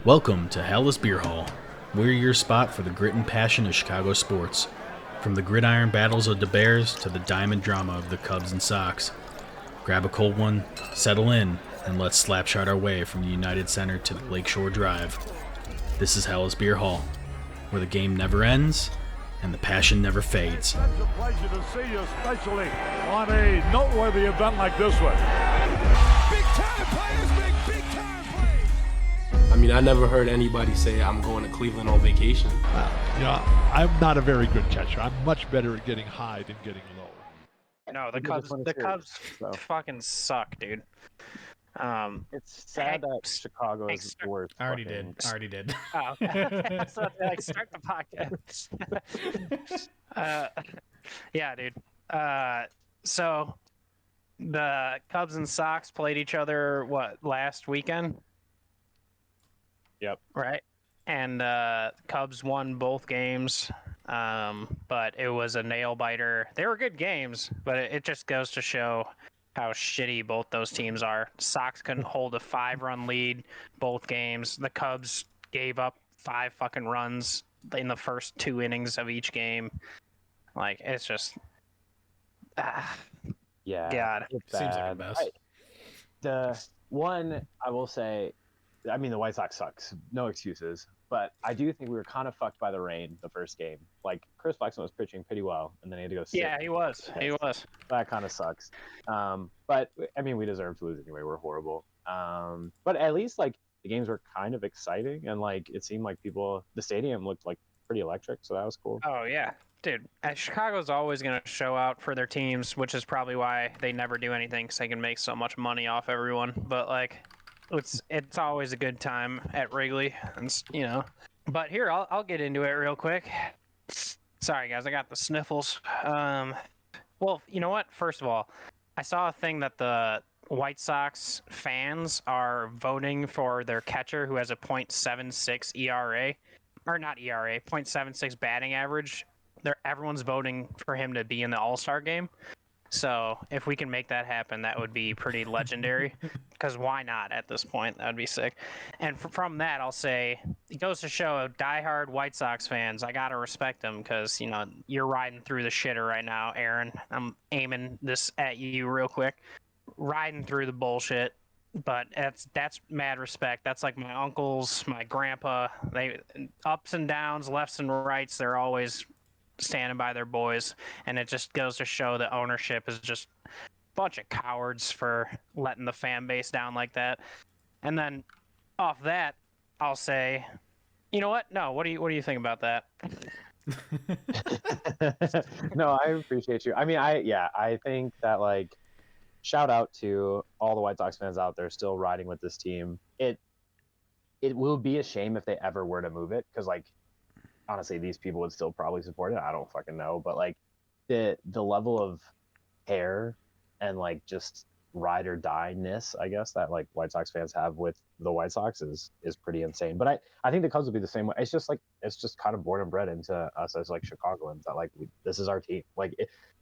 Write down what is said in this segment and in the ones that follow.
Welcome to Halas Beer Hall. We're your spot for the grit and passion of Chicago sports. From the gridiron battles of the Bears to the diamond drama of the Cubs and Sox. Grab a cold one, settle in, and let's slapshot our way from the United Center to the Lakeshore Drive. This is Halas Beer Hall, where the game never ends and the passion never fades. It's a pleasure to see you, especially on a noteworthy event like this one. Big time players make big time plays. I mean, I never heard anybody say I'm going to Cleveland on vacation. I'm not a very good catcher. I'm much better at getting high than getting low. No, the Cubs fucking suck, dude. It's sad that Chicago is the worst. Already did. Oh, so like start the podcast. Yeah, dude. So the Cubs and Sox played each other last weekend? Yep. Right. And Cubs won both games, but it was a nail biter. They were good games, but it just goes to show how shitty both those teams are. Sox couldn't hold a 5-run lead both games. The Cubs gave up 5 fucking runs in the first 2 innings of each game. Like, it's just Yeah. God. It's Seems like bad. a mess. The one I will say, I mean, the White Sox sucks. No excuses. But I do think we were kind of fucked by the rain the first game. Like, Chris Flexen was pitching pretty well, and then he had to go sit. Yeah, he was. That kind of sucks. But, I mean, we deserve to lose anyway. We're horrible. But at least, like, the games were kind of exciting, and, like, it seemed like the stadium looked, like, pretty electric, so that was cool. Oh, yeah. Dude, Chicago's always going to show out for their teams, which is probably why they never do anything, because they can make so much money off everyone. But, like, it's always a good time at Wrigley, and But here, I'll get into it real quick. Sorry, guys, I got the sniffles. Well, you know what? First of all, I saw a thing that the White Sox fans are voting for their catcher who has a .76 ERA, or not ERA, .76 batting average. Everyone's voting for him to be in the All-Star game. So if we can make that happen, that would be pretty legendary. Because why not at this point? That would be sick. And from that, I'll say it goes to show diehard White Sox fans, I got to respect them because, you're riding through the shitter right now, Aaron. I'm aiming this at you real quick. Riding through the bullshit. But that's mad respect. That's like my uncles, my grandpa. They ups and downs, lefts and rights. They're always standing by their boys, and it just goes to show that ownership is just a bunch of cowards for letting the fan base down like that. And then off that, I'll say, you know what? No, what do you think about that? No, I appreciate you. I mean, I think that, like, shout out to all the White Sox fans out there still riding with this team. It will be a shame if they ever were to move it, because, like, honestly, these people would still probably support it. I don't fucking know, but, like, the level of care and, like, just ride or die-ness, I guess, that, like, White Sox fans have with the White Sox is pretty insane. But I think the Cubs will be the same way. It's just kind of born and bred into us as, like, Chicagoans that, like, this is our team. Like,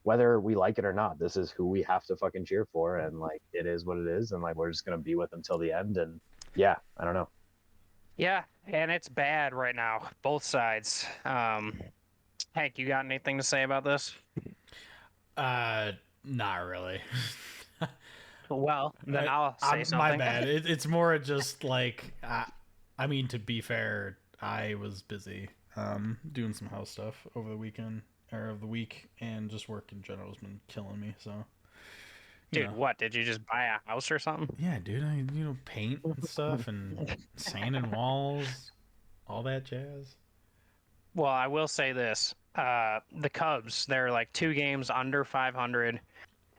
whether we like it or not, this is who we have to fucking cheer for, and, like, it is what it is, and, like, we're just gonna be with them till the end. And yeah, I don't know. Yeah, and it's bad right now, both sides. Hank, you got anything to say about this? Not really. Well, then I'll say something. My bad. It's more just like, I mean, to be fair, I was busy doing some house stuff over the weekend of the week, and just work in general has been killing me. So, dude, what did you just buy a house or something? Yeah, dude. I paint and stuff and sanding walls, all that jazz. Well, I will say this: the Cubs, they're like 2 games under 500.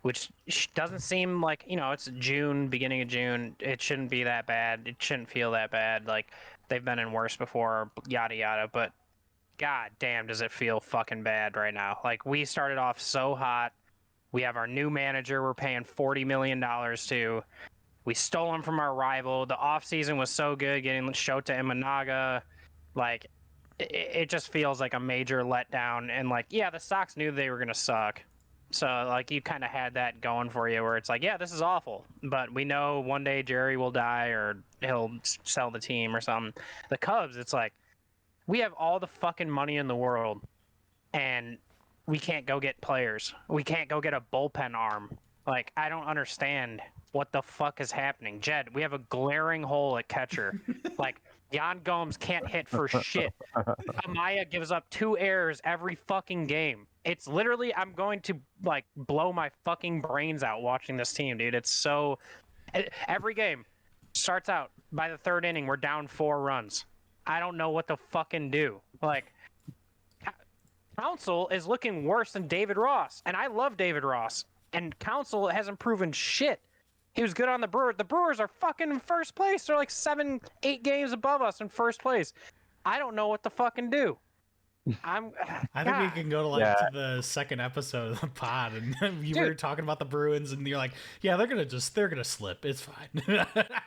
Which doesn't seem like, it's June, beginning of June. It shouldn't be that bad. It shouldn't feel that bad. Like, they've been in worse before, yada, yada. But, god damn, does it feel fucking bad right now. Like, we started off so hot. We have our new manager we're paying $40 million to. We stole him from our rival. The offseason was so good, getting Shota Imanaga. Like, it just feels like a major letdown. And, like, yeah, the Sox knew they were going to suck. So like you kind of had that going for you, where it's like, yeah, this is awful, but we know one day Jerry will die or he'll sell the team or something. The Cubs, it's like we have all the fucking money in the world, and we can't go get players. We can't go get a bullpen arm. Like, I don't understand what the fuck is happening. Jed, we have a glaring hole at catcher. Like, Jan Gomes can't hit for shit. Amaya gives up 2 errors every fucking game. It's literally, I'm going to, like, blow my fucking brains out watching this team, dude. It's so... Every game starts out, by the 3rd inning, we're down 4 runs. I don't know what to fucking do. Like, Council is looking worse than David Ross, and I love David Ross. And Council hasn't proven shit. He was good on the Brewers. The Brewers are fucking in first place. They're like 7, 8 games above us in first place. I don't know what to fucking do. I think we can go to to the second episode of the pod, and you were talking about the Bruins, and you're like, yeah, they're gonna slip. It's fine.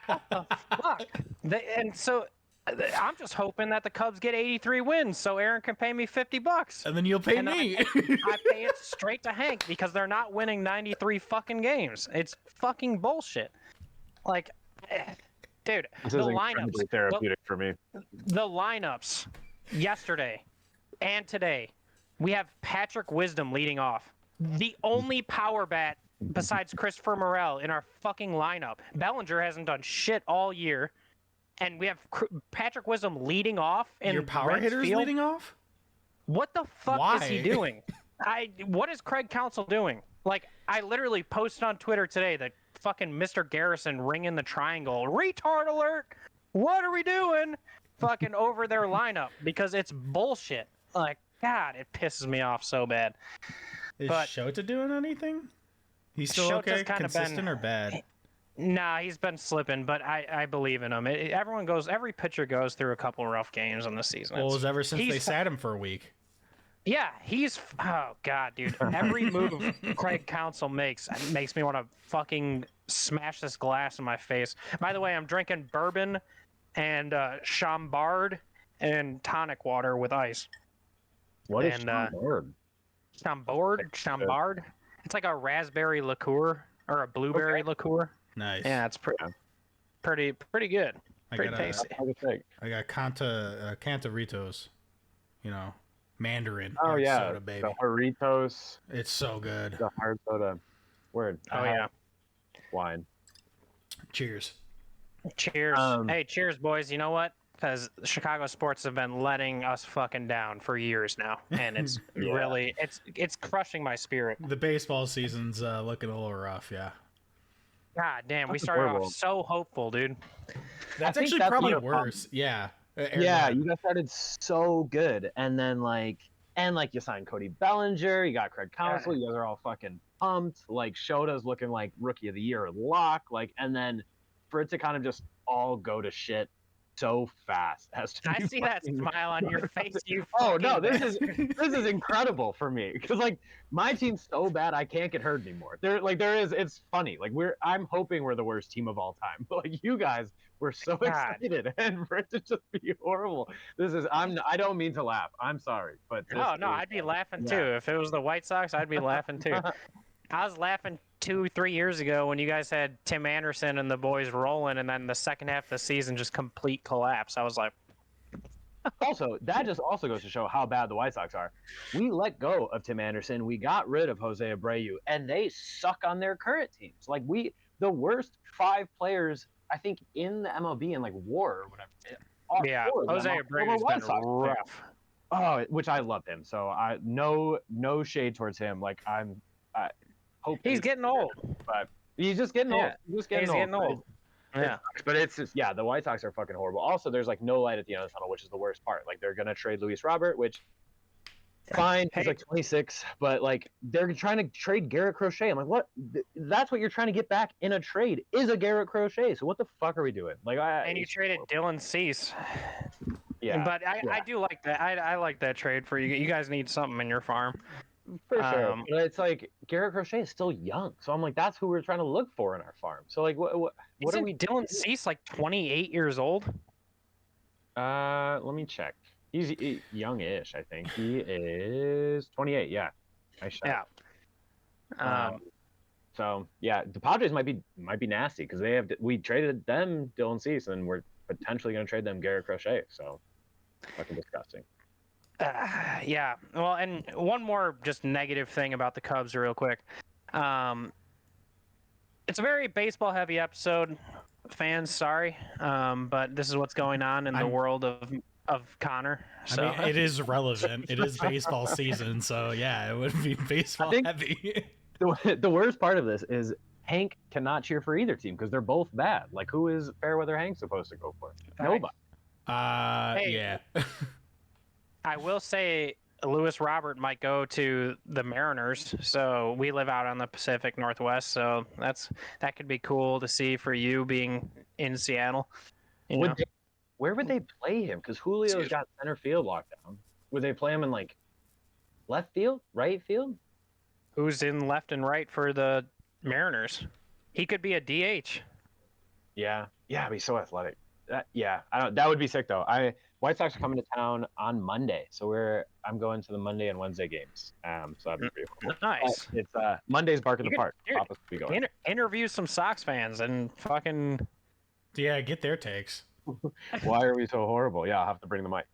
Fuck. And so I'm just hoping that the Cubs get 83 wins so Aaron can pay me $50. And then you'll pay me. I pay it straight to Hank because they're not winning 93 fucking games. It's fucking bullshit. Like, dude, This the is lineups. incredibly therapeutic for me. The lineups yesterday and today, we have Patrick Wisdom leading off. The only power bat besides Christopher Morel in our fucking lineup. Bellinger hasn't done shit all year. And we have Patrick Wisdom leading off. And your power hitters leading off? What the fuck Why? is he doing? What is Craig Counsell doing? Like, I literally posted on Twitter today that fucking Mr. Garrison ringing the triangle. Retard alert! What are we doing? Fucking over their lineup because it's bullshit. Like, God, it pisses me off so bad. Is Shota doing anything? He's still Shota's okay? kinda Consistent or bad? Nah, he's been slipping, but I believe in him. Every pitcher goes through a couple rough games in the season. Well, it was ever since they sat him for a week. Yeah, oh god, dude. Every move Craig Counsell makes me want to fucking smash this glass in my face. By the way, I'm drinking bourbon and Chambord and tonic water with ice. What is Chambord? Chambord. It's like a raspberry liqueur or a blueberry liqueur. Nice. Yeah, it's pretty good. Pretty tasty. I got Cantaritos, Mandarin. Oh hard yeah, soda, baby. the Doritos. It's so good. The hard soda. Word. Oh yeah. Wine. Cheers. Cheers. Hey, cheers, boys. You know what? Because Chicago sports have been letting us fucking down for years now, and it's really it's crushing my spirit. The baseball season's looking a little rough, yeah. God damn, we started off so hopeful, dude. That's actually probably worse. Yeah. Yeah, you guys started so good, and then you signed Cody Bellinger, you got Craig Counsell, you guys are all fucking pumped. Like Shota's looking like rookie of the year lock, and then for it to kind of just all go to shit so fast. I see that smile on your face. This is incredible for me because my team's so bad I can't get hurt anymore. It's funny. I'm hoping we're the worst team of all time, but you guys were so excited, and for it to just be horrible. I don't mean to laugh. I'm sorry, but I'd be laughing too if it was the White Sox. I'd be laughing too. I was laughing 2-3 years ago when you guys had Tim Anderson and the boys rolling, and then the second half of the season just complete collapse. I was like, also, that just also goes to show how bad the White Sox are. We let go of Tim Anderson, we got rid of Jose Abreu, and they suck on their current teams. The worst 5 players I think in the MLB in WAR or whatever. Yeah, Jose Abreu's been rough. Oh, which I love him. So no shade towards him. He's getting old, but he's just getting old. He's getting old. Yeah, but it's just the White Sox are fucking horrible. Also, there's no light at the end of the tunnel, which is the worst part. They're gonna trade Luis Robert, which fine, he's 26, but they're trying to trade Garrett Crochet. I'm like, what? That's what you're trying to get back in a trade is a Garrett Crochet. So what the fuck are we doing? And you traded Dylan Cease. Yeah, but I do like that. I like that trade for you. You guys need something in your farm. For sure. But it's Garrett Crochet is still young. So I'm that's who we're trying to look for in our farm. So what are we Dylan Cease 28 years old? Let me check. He's young-ish, I think. He is 28, yeah. Nice shot. Yeah. So yeah, the Padres might be nasty because we traded them Dylan Cease and we're potentially going to trade them Garrett Crochet. So fucking disgusting. Yeah. Well, and one more just negative thing about the Cubs, real quick. It's a very baseball heavy episode. Fans, sorry, but this is what's going on in the world of Connor. So. I mean, it is relevant. It is baseball season, so yeah, it would be baseball heavy. The worst part of this is Hank cannot cheer for either team because they're both bad. Like, who is Fairweather Hank supposed to go for? Nobody. Yeah. I will say Lewis Robert might go to the Mariners, so we live out on the Pacific Northwest, so that could be cool to see for you being in Seattle. Where would they play him? Because Julio's got center field locked down. Would they play him in like left field, right field? Who's in left and right for the Mariners? He could be a DH. Yeah, but he's so athletic. That would be sick though. White Sox are coming to town on Monday, so I'm going to the Monday and Wednesday games. So that'd be pretty cool. Nice. It's Monday's Bark in the Park. Papa's be going. Interview some Sox fans and fucking. Yeah, get their takes. Why are we so horrible? Yeah, I'll have to bring the mic.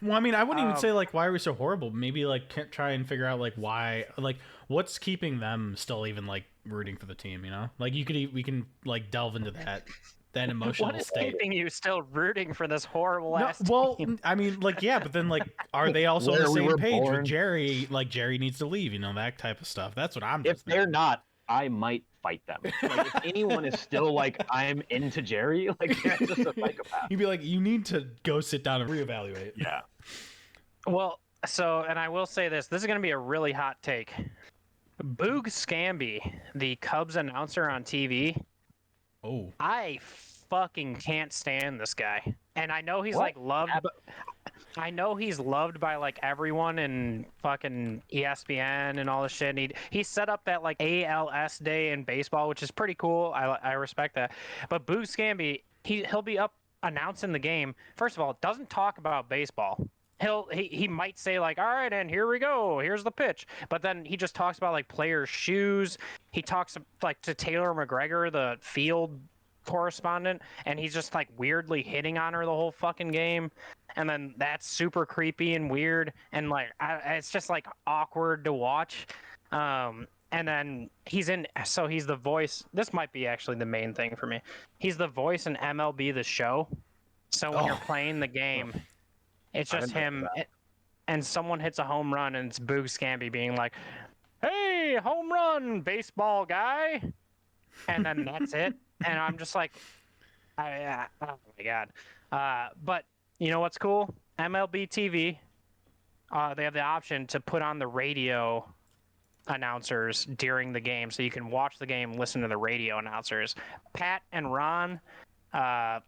Well, I mean, I wouldn't even say like why are we so horrible. Maybe like try and figure out like why, like what's keeping them still even like rooting for the team. You know, like we can like delve into that emotional what is state. keeping you still rooting for this horrible ass team? I mean, like yeah, but then like are they also on the same page born. with Jerry? Like Jerry needs to leave. You know, that type of stuff. That's what I'm. If they're not, I might fight them. Like, if anyone is still like I'm into Jerry, like that's just a psychopath. You'd be like, you need to go sit down and reevaluate. Yeah. Well, and I will say this is going to be a really hot take. Boog Scamby, the Cubs announcer on TV. Oh. I fucking can't stand this guy. And I know he's like loved. I know he's loved by like everyone in fucking ESPN and all this shit. And he set up that like ALS day in baseball, which is pretty cool. I respect that. But Boog Scamby, he'll be up announcing the game. First of all, doesn't talk about baseball. He might say like, all right, and here we go. Here's the pitch. But then he just talks about like players' shoes. He talks like to Taylor McGregor, the field correspondent, and he's just like weirdly hitting on her the whole fucking game. And then that's super creepy and weird, and like it's just like awkward to watch. And then he's the voice. This might be actually the main thing for me. He's the voice in MLB The Show. So when you're playing the game, it's just him, and someone hits a home run, and it's Boog Scamby being like, "Hey, home run, baseball guy," and then that's it. And I'm just like, oh my god. But you know what's cool? MLB TV, they have the option to put on the radio announcers during the game, so you can watch the game, listen to the radio announcers. Pat and Ron, the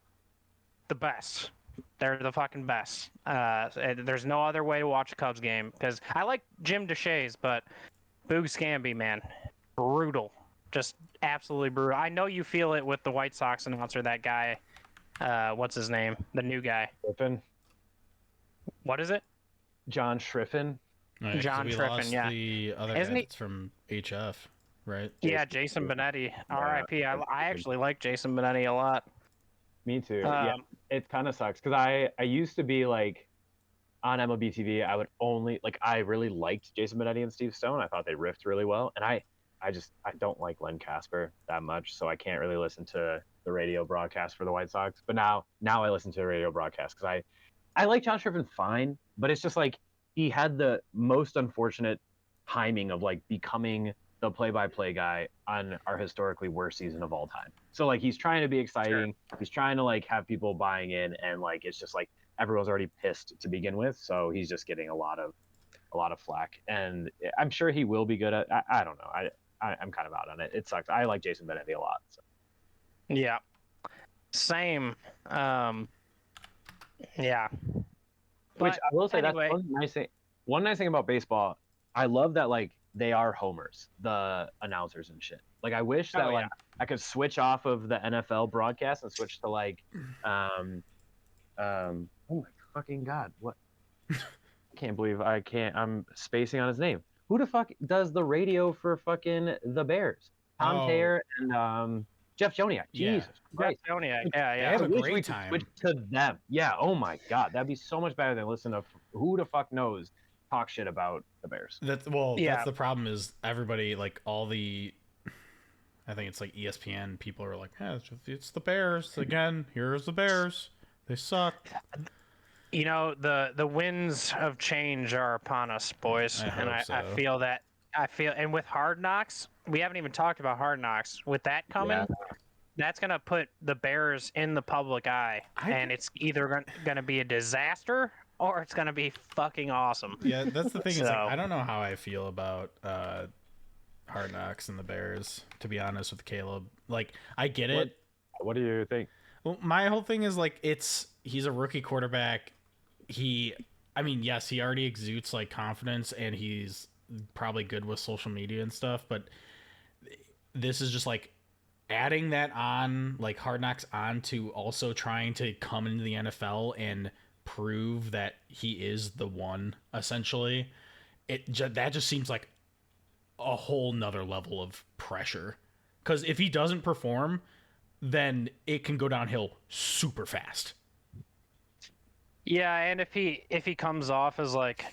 best. They're the fucking best. There's no other way to watch a Cubs game, because I like Jim Deshaies, but Boog Scamby, man, brutal. Just absolutely brutal. I know you feel it with the White Sox announcer, that guy. What's his name? The new guy. Shriffen. What is it? John Shriffen. Right, John we Shriffen, lost yeah. The other Isn't guy he- that's from HF, right? Yeah, Jason Benetti. R.I.P. I actually like Jason Benetti a lot. Me too. Yeah, it kind of sucks because I used to be like on MLB TV. I would only like I really liked Jason Benetti and Steve Stone. I thought they riffed really well, and I don't like Len Casper that much, so I can't really listen to the radio broadcast for the White Sox. But now I listen to the radio broadcast because I like John Shriffen fine, but it's just like he had the most unfortunate timing of like becoming the play-by-play guy on our historically worst season of all time. So like he's trying to be exciting, he's trying to like have people buying in, and like it's just like everyone's already pissed to begin with, so he's just getting a lot of flack. And I'm sure he will be good at. I don't know. I'm kind of out on it. It sucks. I like Jason Benetti a lot. So. Yeah. Same. Yeah. Which I will say anyway. that's one nice thing about baseball. I love that like they are homers, the announcers and shit. Like I wish that like I could switch off of the NFL broadcast and switch to like oh my fucking god, what? I can't believe I'm spacing on his name. who the fuck does the radio for fucking the Bears? Tom Oh. Thayer and Jeff Joniak. Yeah. Jesus Christ. Joniak, They yeah. have I a wish great we could time. switch to them. Yeah. Oh my God, that'd be so much better than listen to who the fuck knows talk shit about the Bears. That's the problem is everybody, like all the, I think it's like ESPN people are like, yeah, it's the Bears again. Here's the Bears. They suck. You know, the winds of change are upon us, boys, and hope so. I feel that. And with Hard Knocks, we haven't even talked about Hard Knocks. With that coming, that's gonna put the Bears in the public eye, and it's either gonna be a disaster or it's gonna be fucking awesome. Yeah, that's the thing. Is like, I don't know how I feel about Hard Knocks and the Bears. To be honest with Caleb, like I get it. What do you think? Well, my whole thing is like he's a rookie quarterback. Yes, he already exudes like confidence, and he's probably good with social media and stuff. But this is just like adding that on, like Hard Knocks on to also trying to come into the NFL and prove that he is the one. Essentially, that just seems like a whole nother level of pressure. Because if he doesn't perform, then it can go downhill super fast. Yeah, and if he comes off as like,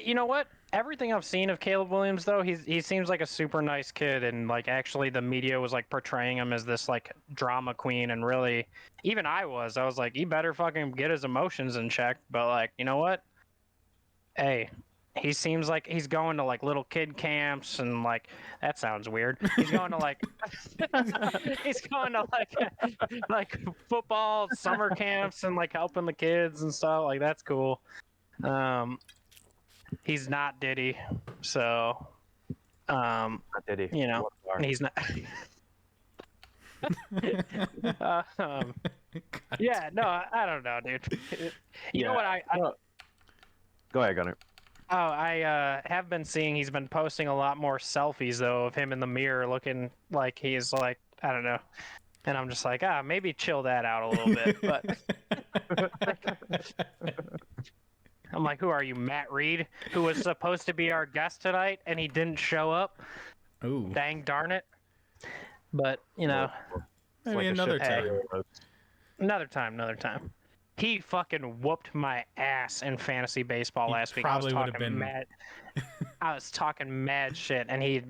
you know what? Everything I've seen of Caleb Williams, though, he seems like a super nice kid, and like actually the media was like portraying him as this like drama queen, and really, even I was like, he better fucking get his emotions in check. But like, you know what? Hey, he seems like he's going to like little kid camps, and like that sounds weird. He's going to like he's going to like football summer camps and like helping the kids and stuff. Like that's cool. He's not Diddy, so Not Diddy. you know, he's not. Yeah, no, I don't know, dude. You know what Go ahead, Gunnar. Oh, I have been seeing he's been posting a lot more selfies though of him in the mirror looking like he's like, I don't know. And I'm just like, maybe chill that out a little bit. But I'm like, who are you, Matt Reed, who was supposed to be our guest tonight and he didn't show up? Ooh. Dang darn it. But, you know, Maybe like a another shit time. another time. He fucking whooped my ass in fantasy baseball last week. Probably would have been mad. I was talking mad shit, and he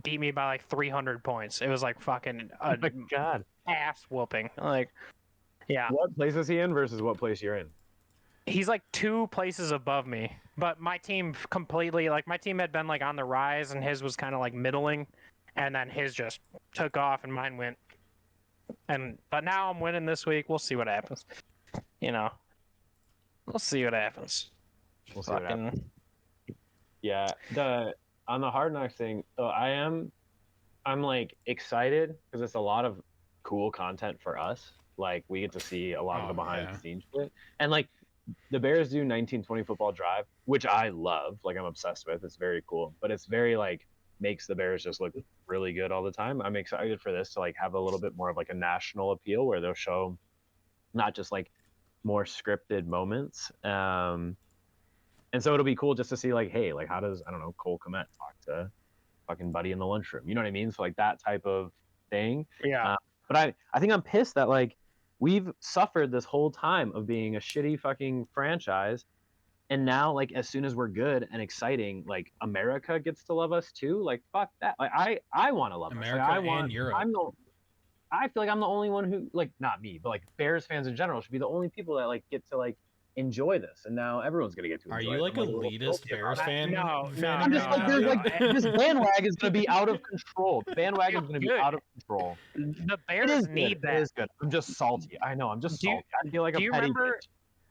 beat me by like 300 points. It was like fucking Oh my God. ass whooping. Like, yeah. What place is he in versus what place you're in? He's like 2 places above me, but my team completely, like my team had been like on the rise, and his was kind of like middling, and then his just took off, and mine went. But now I'm winning this week. We'll see what happens. You know, we'll see what happens. We'll see what happens. Yeah, on the Hard Knocks thing, so I'm like excited because it's a lot of cool content for us. Like we get to see a lot of the behind the scenes shit, and like the Bears do 1920 football drive, which I love. Like I'm obsessed with. It's very cool, but it's very like makes the Bears just look really good all the time. I'm excited for this to like have a little bit more of like a national appeal where they'll show not just like more scripted moments. And so it'll be cool just to see like, hey, like how does, I don't know, Cole Kmet talk to fucking Buddy in the lunchroom? You know what I mean? So like that type of thing. Yeah. But I think I'm pissed that like we've suffered this whole time of being a shitty fucking franchise. And now like as soon as we're good and exciting, like America gets to love us too. Like fuck that. Like I want to love America us. Like, I want, and Europe. I feel like I'm the only one who, like, not me, but like Bears fans in general should be the only people that like get to like enjoy this. And now everyone's gonna get to. Are enjoy you it. like I'm, elitist Bears fan? No, I'm just like, there's like this bandwagon is gonna be out of control. The bandwagon is gonna be Good. out of control. The It Bears is need good. that. It is good. I'm just salty. I know. I'm just salty. I feel like a do you petty remember?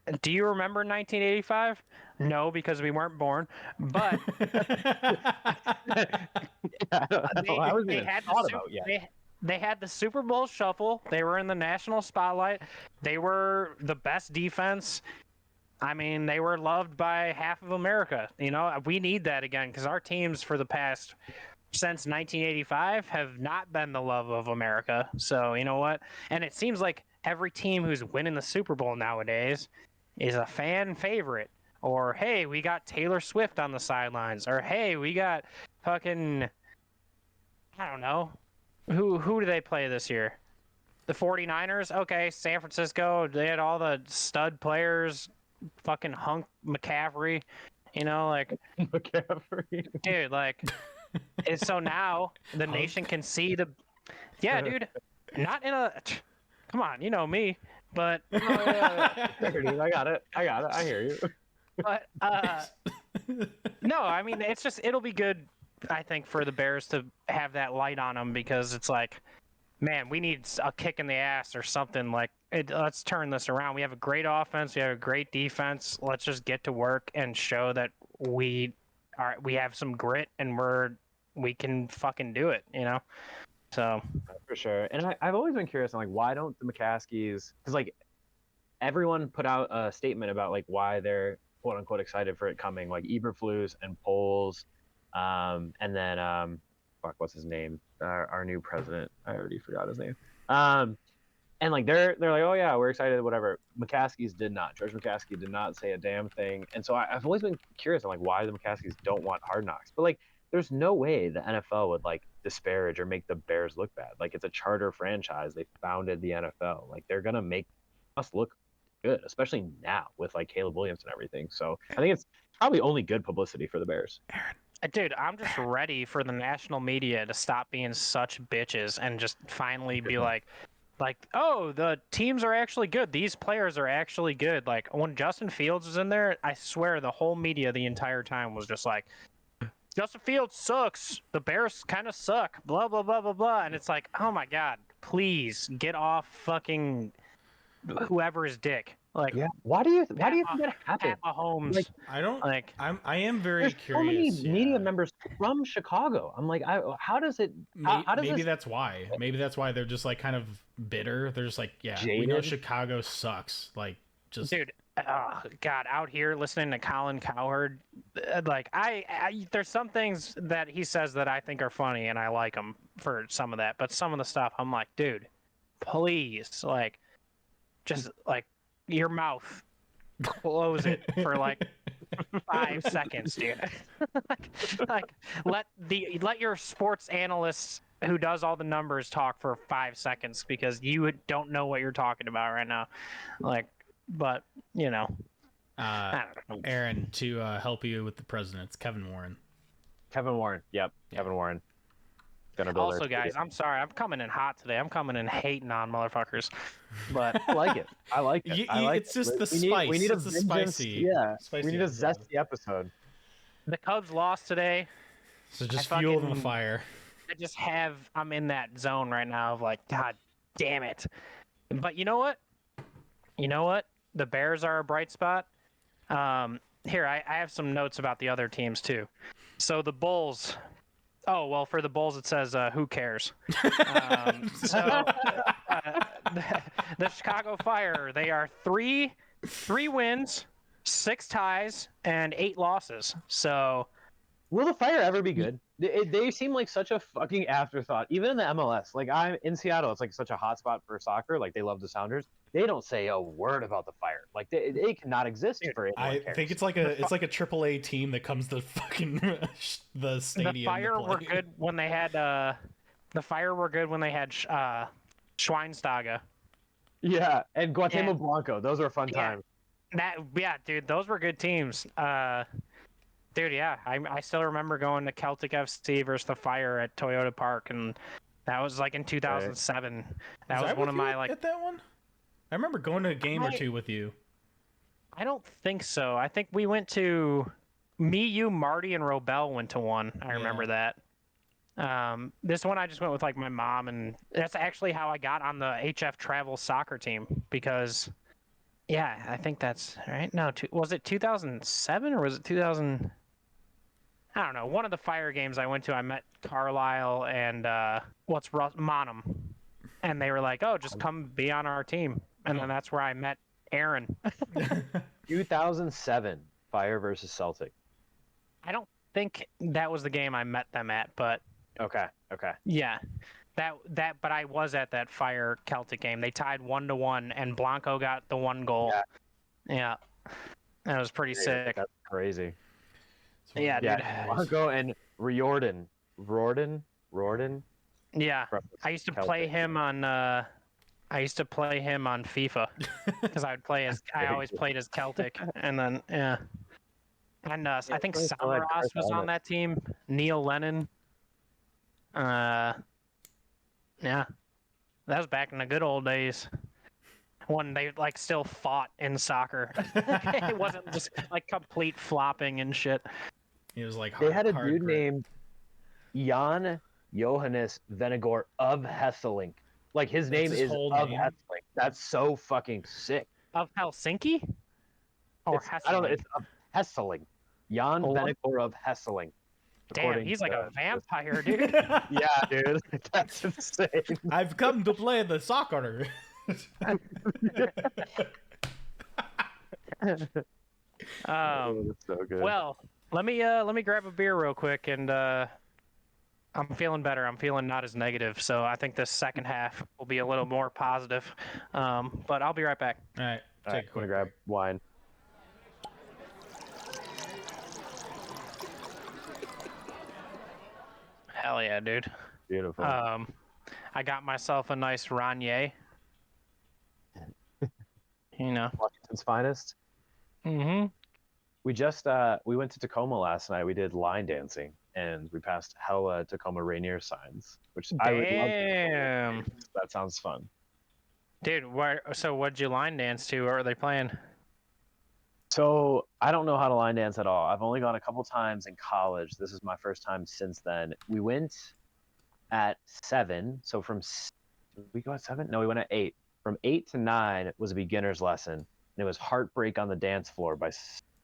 bitch. Do you remember 1985? No, because we weren't born. But I wasn't even thought about yet. They had the Super Bowl shuffle. They were in the national spotlight. They were the best defense. I mean, they were loved by half of America. You know, we need that again because our teams for the past since 1985 have not been the love of America. So, you know what? And it seems like every team who's winning the Super Bowl nowadays is a fan favorite Or hey, we got Taylor Swift on the sidelines. Or hey, we got fucking, I don't know. Who do they play this year? The 49ers? Okay, San Francisco, they had all the stud players, fucking Hunk McCaffrey, like, McCaffrey. dude, like, and so now the nation can see yeah, dude, not in a, come on, you know me, but, There, dude, I got it. I hear you. but, no, I mean, it'll be good, I think, for the Bears to have that light on them because it's like, man, we need a kick in the ass or something. Like, let's turn this around. We have a great offense. We have a great defense. Let's just get to work and show that we have some grit and we can fucking do it. So For sure. And I've always been curious on like why don't the McCaskies? Because like everyone put out a statement about like why they're quote unquote excited for it coming, like Eberflus and Poles, and then fuck, what's his name? Our new president. I already forgot his name. And like they're like, oh yeah, we're excited, whatever. McCaskies did not. George McCaskey did not say a damn thing. And so I've always been curious on like why the McCaskies don't want Hard Knocks. But like, there's no way the NFL would like disparage or make the Bears look bad. Like it's a charter franchise. They founded the NFL. Like they're gonna make us look good, especially now with like Caleb Williams and everything. So I think it's probably only good publicity for the Bears. dude, I'm just ready for the national media to stop being such bitches and just finally be like, oh, the teams are actually good. These players are actually good. Like, when Justin Fields was in there, I swear the whole media the entire time was just like, Justin Fields sucks. The Bears kind of suck. Blah, blah, blah, blah, blah. And it's like, oh, my God, please get off fucking whoever's dick. Like, Yeah. Why do you think that happened? Pat Mahomes. Like, I don't. Like, I am very There's curious. so many media members from Chicago. I'm like, how does it? How does Maybe this? that's why. Maybe that's why they're just like kind of bitter. They're just like, yeah, we know Jaded? Chicago sucks. Like, just dude, God, out here listening to Colin Cowherd, like there's some things that he says that I think are funny, and I like him for some of that. But some of the stuff, I'm like, dude, please, like, just like your mouth, close it for like 5 seconds, dude. like let your sports analyst who does all the numbers talk for 5 seconds because you don't know what you're talking about right now. Like, but I don't know. Aaron, to help you with the presidents, Kevin Warren. Kevin Warren. Yep, Kevin Warren. Gonna build Also, our guys, I'm sorry. I'm coming in hot today. I'm coming in hating on motherfuckers. But I like it. I like it. I like it's just it. the spice. We need it's a the vengeance- spicy. Yeah, spicy we need a episode. zesty episode. the Cubs lost today. So just I fuel in the fucking- fire. I'm in that zone right now of like, God damn it. But you know what? The Bears are a bright spot. Here, I have some notes about the other teams too. So the Bulls. Oh, well, for the Bulls, it says, who cares? The Chicago Fire, they are three wins, 6 ties, and 8 losses. So, Will the Fire ever be good? They seem like such a fucking afterthought, even in the MLS. Like I'm in Seattle, it's like such a hot spot for soccer. Like they love the Sounders. They don't say a word about the Fire. Like they cannot exist for anyone I cares. think it's like a AAA team that comes to fucking the stadium. the Fire to were play. good when they had Schweinsteiger. Yeah, and Guatemala And- Blanco. Those were fun Yeah. times. Yeah, dude, those were good teams. Dude, yeah, I still remember going to Celtic FC versus the Fire at Toyota Park, and that was like in 2007. That was I one with of you my like. at that one. I remember going to a game or two with you. I don't think so. I think we went to me, you, Marty, and Robel went to one. I remember that. This one I just went with like my mom, and that's actually how I got on the HF travel soccer team because, yeah, I think that's right. No, was it 2007 or was it 2000? I don't know. One of the Fire games I went to, I met Carlisle and Monum, and they were like, "Oh, just come be on our team," and then that's where I met Aaron. 2007 Fire versus Celtic. I don't think that was the game I met them at, but Okay. yeah, that. But I was at that Fire Celtic game. They tied 1-1, and Blanco got the 1 goal. Yeah. Yeah. That was pretty sick. That's crazy. Yeah, dude. Yeah, Marco and Riordan. Riordan? Yeah, From I used to Celtic. play him on. I used to play him on FIFA because I would play as. I always played as Celtic, and then yeah, and I think it's like Samaras Chris was on Arnott. that team. Neil Lennon. Yeah, that was back in the good old days when they like still fought in soccer. It wasn't just like complete flopping and shit. He was like They hard, had a hard dude grit. named Jan Johannes Venegor of Hesselink. Like his name his is whole of name? Hesselink. That's so fucking sick. Of Helsinki? Or I don't know. Hesselink? It's of Hesselink. Jan Oh, what? Venegor of Hesselink. Damn, according he's like to a vampire, dude. Yeah, dude. That's insane. I've come to play the soccer. That's so good. Well, let me grab a beer real quick, and I'm feeling better. I'm feeling not as negative, so I think this second half will be a little more positive. But I'll be right back. All right, All take right, a I'm quick gonna grab wine. Hell yeah, dude. Beautiful. I got myself a nice Ranier. You know. Washington's finest. Mm-hmm. We just we went to Tacoma last night. We did line dancing, and we passed hella Tacoma Rainier signs, which I would love. Damn. That sounds fun. Dude, so what'd you line dance to? What were they playing? So I don't know how to line dance at all. I've only gone a couple times in college. This is my first time since then. We went at 7. So did we go at 7? No, we went at 8. From 8 to 9 was a beginner's lesson, and it was Heartbreak on the Dance Floor by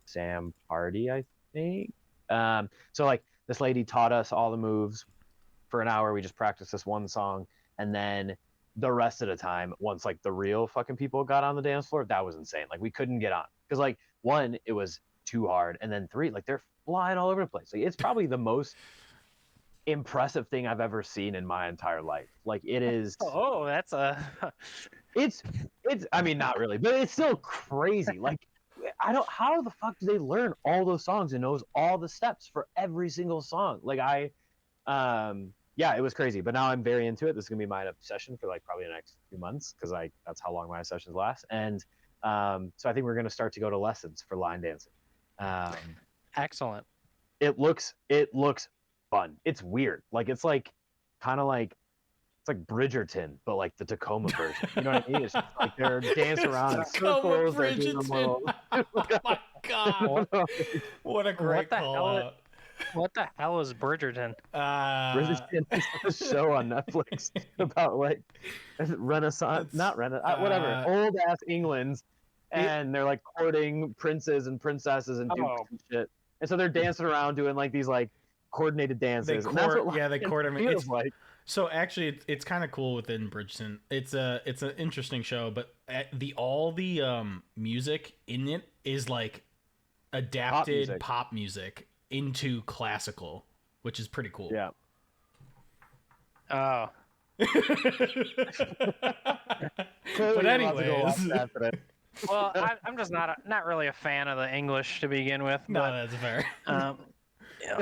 Sam Hardy, I think. So like this lady taught us all the moves for an hour. We just practiced this one song, and then the rest of the time, once like the real fucking people got on the dance floor, that was insane. Like we couldn't get on because like 1, it was too hard, and then 3, like they're flying all over the place. Like it's probably the most impressive thing I've ever seen in my entire life. Like it is. Oh, that's a. It's. I mean, not really, but it's still crazy. Like how the fuck do they learn all those songs and knows all the steps for every single song? Like yeah, it was crazy. But now I'm very into it. This is gonna be my obsession for like probably the next few months because that's how long my sessions last. And so I think we're gonna start to go to lessons for line dancing. Excellent. It looks fun. It's weird. Like it's like kind of like it's like Bridgerton, but like the Tacoma version. You know what I mean? It's just like they're dancing around in Tacoma circles. They're doing them little... Oh my god! What a great the call hell out. What the hell is Bridgerton? Bridgerton is a show on Netflix about like Renaissance, not Renaissance, whatever, old ass England, and they're like courting princes and princesses and dukes and shit. And so they're dancing around doing like these like coordinated dances. They court him. It's like. So actually, it's kind of cool within Bridgerton. It's an interesting show, but all the music in it is like adapted pop music into classical, which is pretty cool. Yeah. Oh. But anyways, well, I'm just not really a fan of the English to begin with. No, But, that's fair. yeah.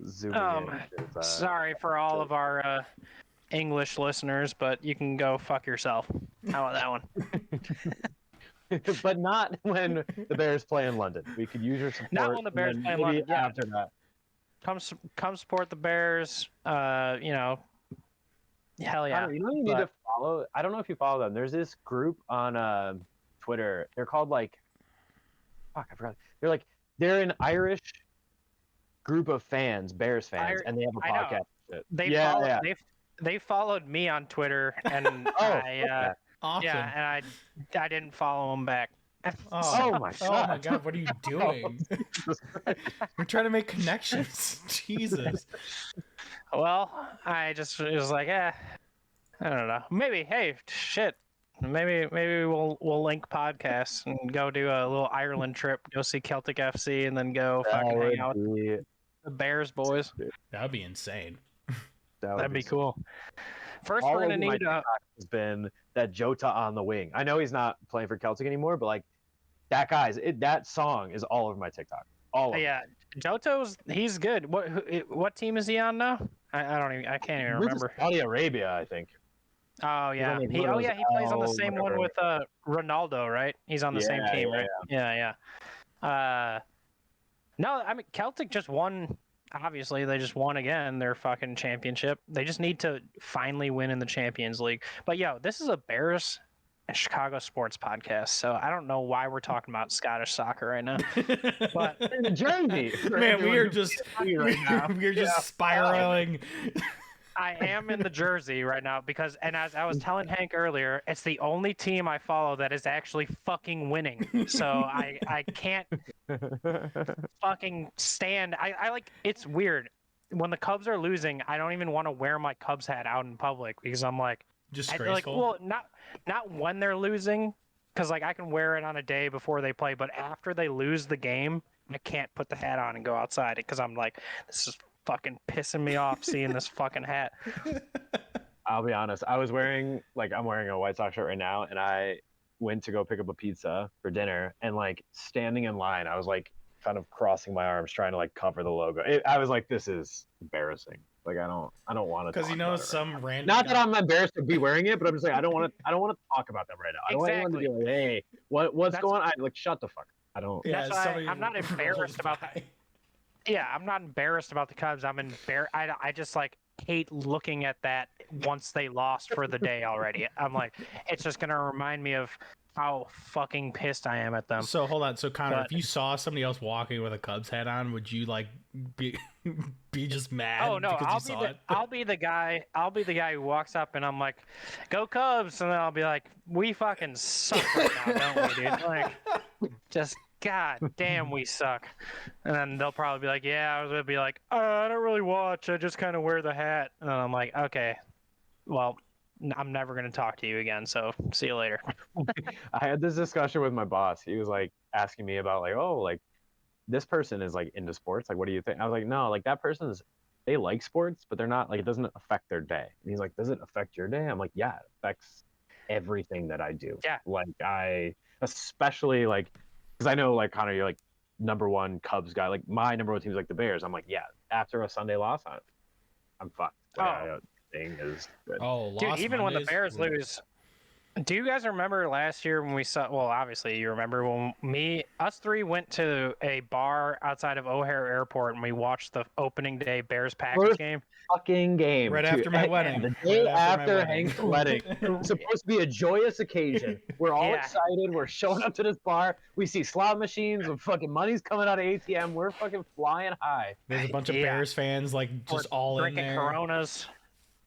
Zooming in. Sorry for all of our English listeners, but you can go fuck yourself. How about that one? But not when the Bears play in London. We could use your support. Not when the Bears play in London. Yeah. After that. Come support the Bears. You know, hell yeah. You know you need to follow. I don't know if you follow them. There's this group on Twitter. They're called like, fuck, I forgot. They're an Irish group of fans, Bears fans, and they have a podcast. They followed me on Twitter, and awesome. Yeah, and I didn't follow them back. Oh my god, what are you doing? We're trying to make connections. Jesus. Well, I just was like, I don't know. Maybe, hey, shit. Maybe we'll link podcasts and go do a little Ireland trip, go see Celtic FC, and then go fucking hang out with the Bears boys. That would be insane. That'd be cool. First, all we're gonna need has been that Jota on the wing. I know he's not playing for Celtic anymore, but like that song is all over my TikTok. All of it. Yeah, he's good. What team is he on now? I can't even This is remember. Saudi Arabia, I think. Oh yeah, like he one of those he plays on the L same one whatever. with Ronaldo, right? He's on the same team, right? Yeah. No, I mean Celtic just won. Obviously, they just won again their fucking championship. They just need to finally win in the Champions League. But yo, this is a Bears and Chicago sports podcast, so I don't know why we're talking about Scottish soccer right now. But In the jersey. Man, we are just right now. we're just spiraling. I am in the jersey right now because, and as I was telling Hank earlier, it's the only team I follow that is actually fucking winning. So I can't fucking stand. I like, it's weird. When the Cubs are losing, I don't even want to wear my Cubs hat out in public because I'm like, Disgraceful. well, not when they're losing, because like I can wear it on a day before they play, but after they lose the game, I can't put the hat on and go outside because I'm like, this is fucking pissing me off seeing this fucking hat. I'll be honest. I'm wearing a White Sox shirt right now, and I went to go pick up a pizza for dinner, and like standing in line, I was like kind of crossing my arms trying to like cover the logo. I was like, this is embarrassing. Like I don't want to. Because you know some random. Not that I'm embarrassed to be wearing it, but I'm just like I don't want to talk about them right now. I don't want anyone to be like, hey, what's going on? Like shut the fuck. I don't. Yeah, That's why I'm not embarrassed about. Yeah, I'm not embarrassed about the Cubs. I'm embarrassed. I just like hate looking at that once they lost for the day already. I'm like, it's just gonna remind me of how fucking pissed I am at them. So hold on. So Connor, if you saw somebody else walking with a Cubs hat on, would you like be just mad? Oh no, I'll be the guy who walks up and I'm like, "Go Cubs!" and then I'll be like, "We fucking suck right now, don't we, dude?" Like, just God damn, we suck. And then they'll probably be like, "Yeah," I was gonna be like, "I don't really watch. I just kind of wear the hat." And then I'm like, "Okay, well, I'm never gonna talk to you again. So see you later." I had this discussion with my boss. He was like asking me about like, oh, like this person is like into sports. Like, what do you think? I was like, no, like that they like sports, but they're not like, it doesn't affect their day. And he's like, does it affect your day? I'm like, yeah, it affects everything that I do. Yeah. Like especially like, because I know like Connor, you're like number one Cubs guy. Like my number one team is like the Bears. I'm like, yeah, after a Sunday loss, I'm fucked. Like, thing is good. Oh, dude, even when the Bears lose. Do you guys remember last year when we saw? Well, obviously you remember when us three went to a bar outside of O'Hare Airport and we watched the opening day Bears-Packers game. Fucking game right after my wedding. The day after Hank's wedding. It's supposed to be a joyous occasion. We're all excited. We're showing up to this bar. We see slot machines and fucking money's coming out of ATM. We're fucking flying high. There's a bunch of Bears fans like just all in there. Drinking Coronas.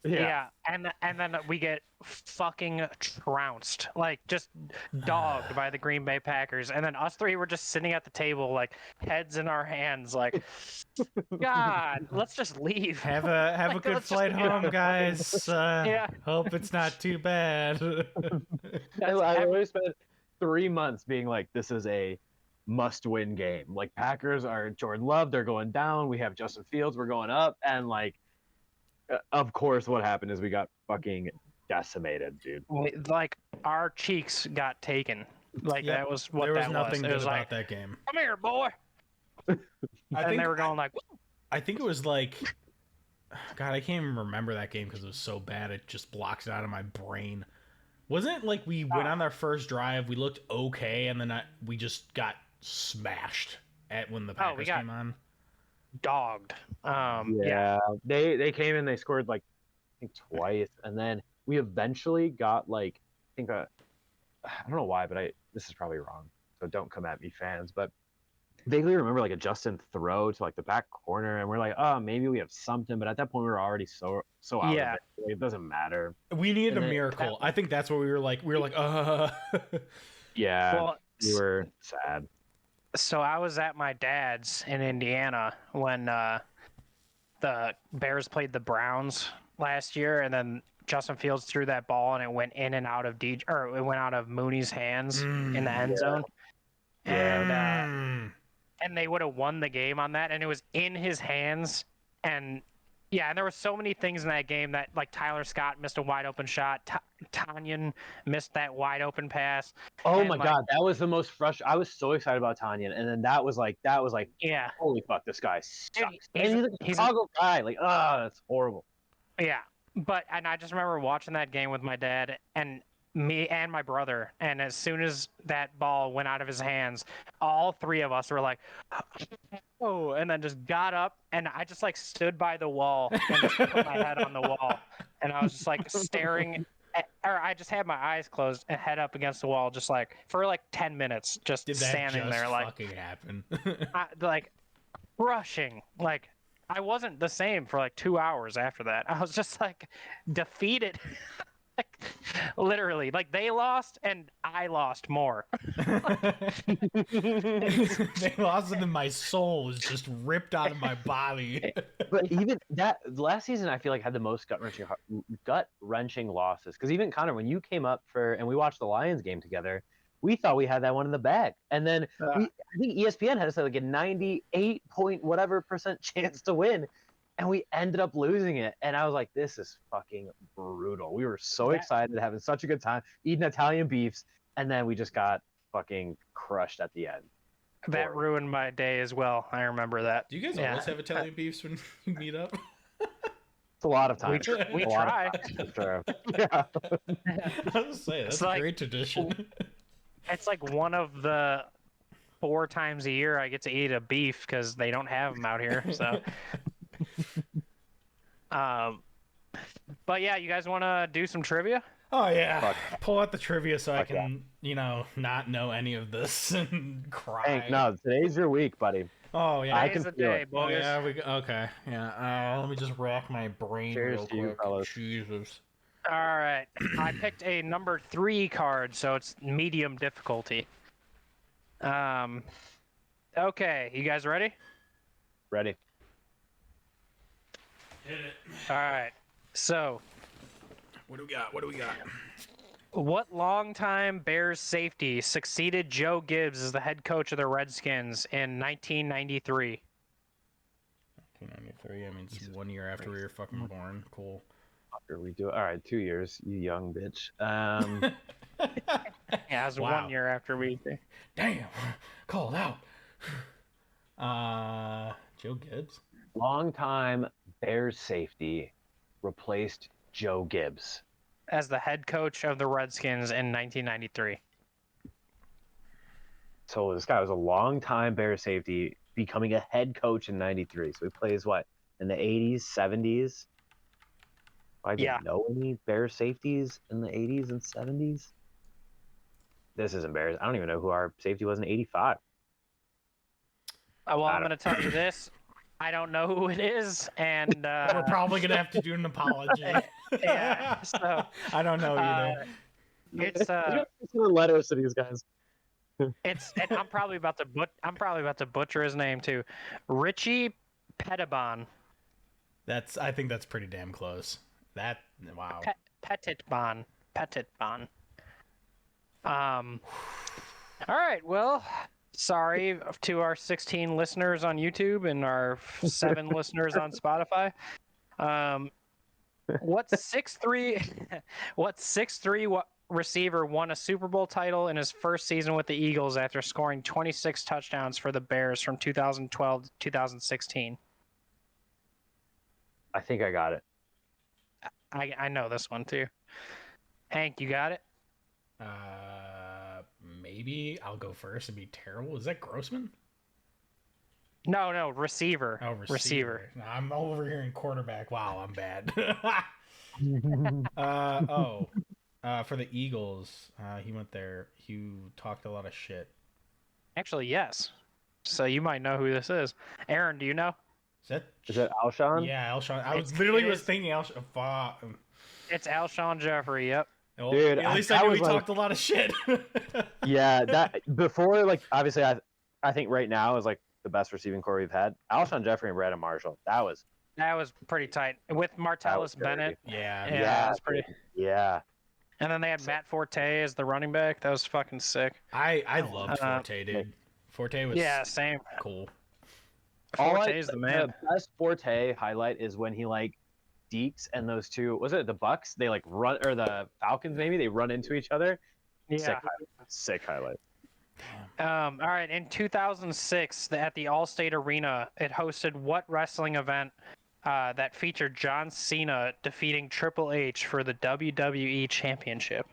Yeah, and then we get fucking trounced, like just dogged by the Green Bay Packers, and then us three were just sitting at the table, like heads in our hands, like, God, let's just leave. Have a good flight home, guys. Hope it's not too bad. I always spent 3 months being like, this is a must-win game. Like Packers are Jordan Love, they're going down. We have Justin Fields, we're going up, and like. Of course, what happened is we got fucking decimated, dude. Like our cheeks got taken. Like that was what that was. There was nothing good about like, that game. Come here, boy. And they were going like. I think it was like, God, I can't even remember that game because it was so bad. It just blocks it out of my brain. Wasn't it like we went on our first drive, we looked okay, and then we just got smashed when the Packers came on. Dogged. They came in, they scored like I think twice, and then we eventually got like I don't know why, but this is probably wrong, so don't come at me, fans, but vaguely remember like a Justin throw to like the back corner, and we're like, oh, maybe we have something, but at that point we were already so out of it. It doesn't matter. We needed a miracle. I think that's what we were like. Yeah, well, we were sad. So I was at my dad's in Indiana when the Bears played the Browns last year, and then Justin Fields threw that ball and it went in and out of it went out of Mooney's hands in the end zone, and they would have won the game on that, and it was in his hands, and Yeah, and there were so many things in that game that, like, Tyler Scott missed a wide open shot. Tanyan missed that wide open pass. Oh And, my like, god, that was the most frustrating. I was so excited about Tanyan, and then that was like, yeah, holy fuck, this guy dude, sucks. And he's a he's Chicago guy. Like, that's horrible. yeah. And I just remember watching that game with my dad and me and my brother. And as soon as that ball went out of his hands, all three of us were like, oh, and then just got up and I just like stood by the wall and just put my head on the wall. And I was just like staring or I just had my eyes closed and head up against the wall, just like for like 10 minutes, just Did that standing just there, like, fucking happen? like crushing. Like, I wasn't the same for like 2 hours after that. I was just like defeated. Like, literally, like they lost and I lost more. They lost, and then my soul was just ripped out of my body. But even that last season, I feel like had the most gut wrenching losses. Because even Connor, when you came up and we watched the Lions game together, we thought we had that one in the bag, and then I think ESPN had us at like a 98 point whatever % chance to win, and we ended up losing it. And I was like, this is fucking brutal. We were so excited, having such a good time, eating Italian beefs, and then we just got fucking crushed at the end. That ruined my day as well. I remember that. Do you guys always have Italian beefs when you meet up? It's a lot of times. We try. Sure. Yeah. I was say that's a great tradition. It's like one of the 4 times a year I get to eat a beef because they don't have them out here. So, but yeah, you guys want to do some trivia? Oh yeah, pull out the trivia so I can, not know any of this and cry. Hank, no, today's your week, buddy. Oh yeah, I can feel it. Oh, yeah, okay, yeah. Let me just rack my brain Cheers real to you, quick. fellas. Jesus. All right, I picked a number 3 card, so it's medium difficulty. Okay, you guys ready? Ready. Hit it. All right, so. What do we got? What longtime Bears safety succeeded Joe Gibbs as the head coach of the Redskins in 1993? 1993. I mean, it's 1 year after we were fucking born. Cool. After we do it. All right, 2 years, you young bitch. Yeah, it was 1 year after we. Damn, called out. Joe Gibbs. Longtime Bears safety replaced Joe Gibbs As the head coach of the Redskins in 1993. So this guy was a longtime Bears safety, becoming a head coach in '93. So he plays what, in the '80s, '70s? I didn't know any Bears safeties in the '80s and '70s. This isn't Bears. I don't even know who our safety was in '85. Well, I'm going to tell you this. I don't know who it is, and we're probably gonna have to do an apology. Yeah, so I don't know either. It's letters to these guys. And I'm probably about to butcher his name too. Richie Petitbon. I think that's pretty damn close. Wow. Petitbon. All right. Well, sorry to our 16 listeners on YouTube and our 7 listeners on Spotify. What 6'3" receiver won a Super Bowl title in his first season with the Eagles after scoring 26 touchdowns for the Bears from 2012 to 2016? I think I got it. I know this one too. Hank, you got it? Maybe I'll go first and be terrible. Is that Grossman? No, receiver. Oh, receiver. I'm over here in quarterback. Wow, I'm bad. For the Eagles, he went there. He talked a lot of shit. Actually, yes. So you might know who this is. Aaron, do you know? Is that Alshon? Yeah, Alshon. I was thinking Alshon. It's Alshon Jeffrey. Yep. Well, Dude, at least I knew he talked a lot of shit. Yeah, that before, like, obviously, I think right now is like the best receiving core we've had. Alshon Jeffrey and Brandon Marshall. That was pretty tight with Martellus Bennett. Yeah, that was pretty. Yeah. And then they had Matt Forte as the running back. That was fucking sick. I loved Forte, dude. Forte was same. cool. Forte's the man. The best Forte highlight is when he like deeks and those two, was it the Bucks? They like run, or the Falcons maybe, they run into each other. Yeah. Sick highlight. All right. In 2006, at the Allstate Arena, it hosted what wrestling event that featured John Cena defeating Triple H for the WWE Championship?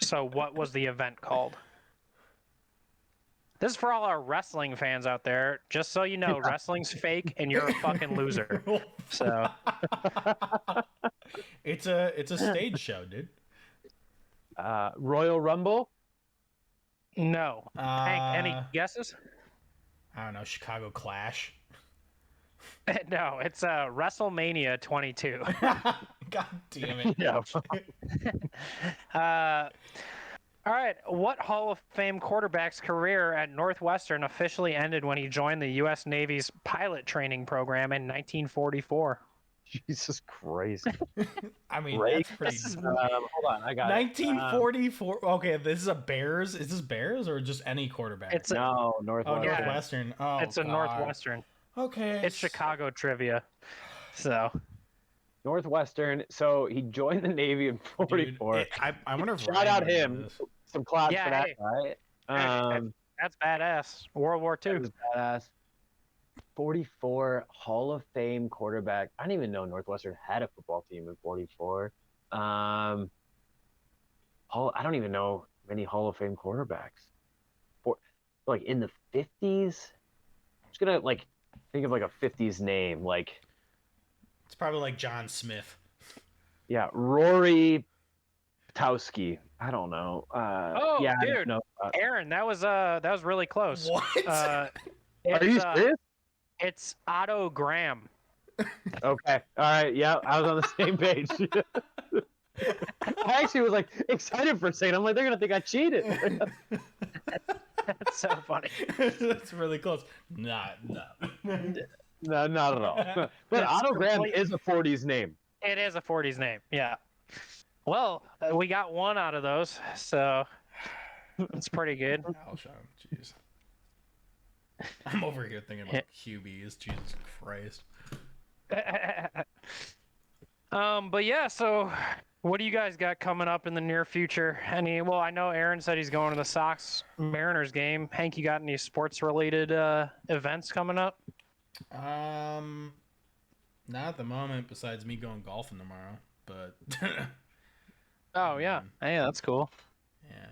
So, what was the event called? This is for all our wrestling fans out there. Just so you know, wrestling's fake, and you're a fucking loser. So, It's a stage show, dude. Royal Rumble. no. Hank, any guesses? I don't know, Chicago Clash. No, it's WrestleMania 22. God damn it. Yeah. All right. What Hall of Fame quarterback's career at Northwestern officially ended when he joined the U.S. Navy's pilot training program in 1944? Jesus Christ. I mean, Right. that's pretty. Hold on, I got 1944. Okay, this is a Bears. Is this Bears or just any quarterback? It's it. No, oh, Northwestern. Northwestern. Oh, it's a God. Northwestern. Okay. It's Chicago trivia. So Northwestern. So he joined the Navy in Dude, 44. I wonder if Shout Ryan out would know him. this. Some claps Yeah, for that, hey. right? that's badass. World War That II. was badass. 44 Hall of Fame quarterback. I didn't even know Northwestern had a football team in 44. I don't even know many Hall of Fame quarterbacks. Like in the 50s. I'm just gonna like think of like a 50s name. Like, It's probably like John Smith. yeah, Rory Patowski. I don't know. Oh, yeah, I dude. don't know. Aaron, that was really close. What? Are you serious? It's Otto Graham. Okay. All right. Yeah, I was on the same page. I actually was like excited for a second. I'm like, they're gonna think I cheated. That's so funny. That's really close. No. No, not at all. But That's Otto Graham complete- is a 40s name. It is a 40s name. Yeah. Well, we got one out of those, so it's pretty good. Alshon, jeez. I'm over here thinking about QBs. Jesus Christ. But yeah, so what do you guys got coming up in the near future? Well, I know Aaron said he's going to the Sox Mariners game. Hank, you got any sports related events coming up? Not at the moment, besides me going golfing tomorrow, but Oh yeah. Hey, that's cool. yeah.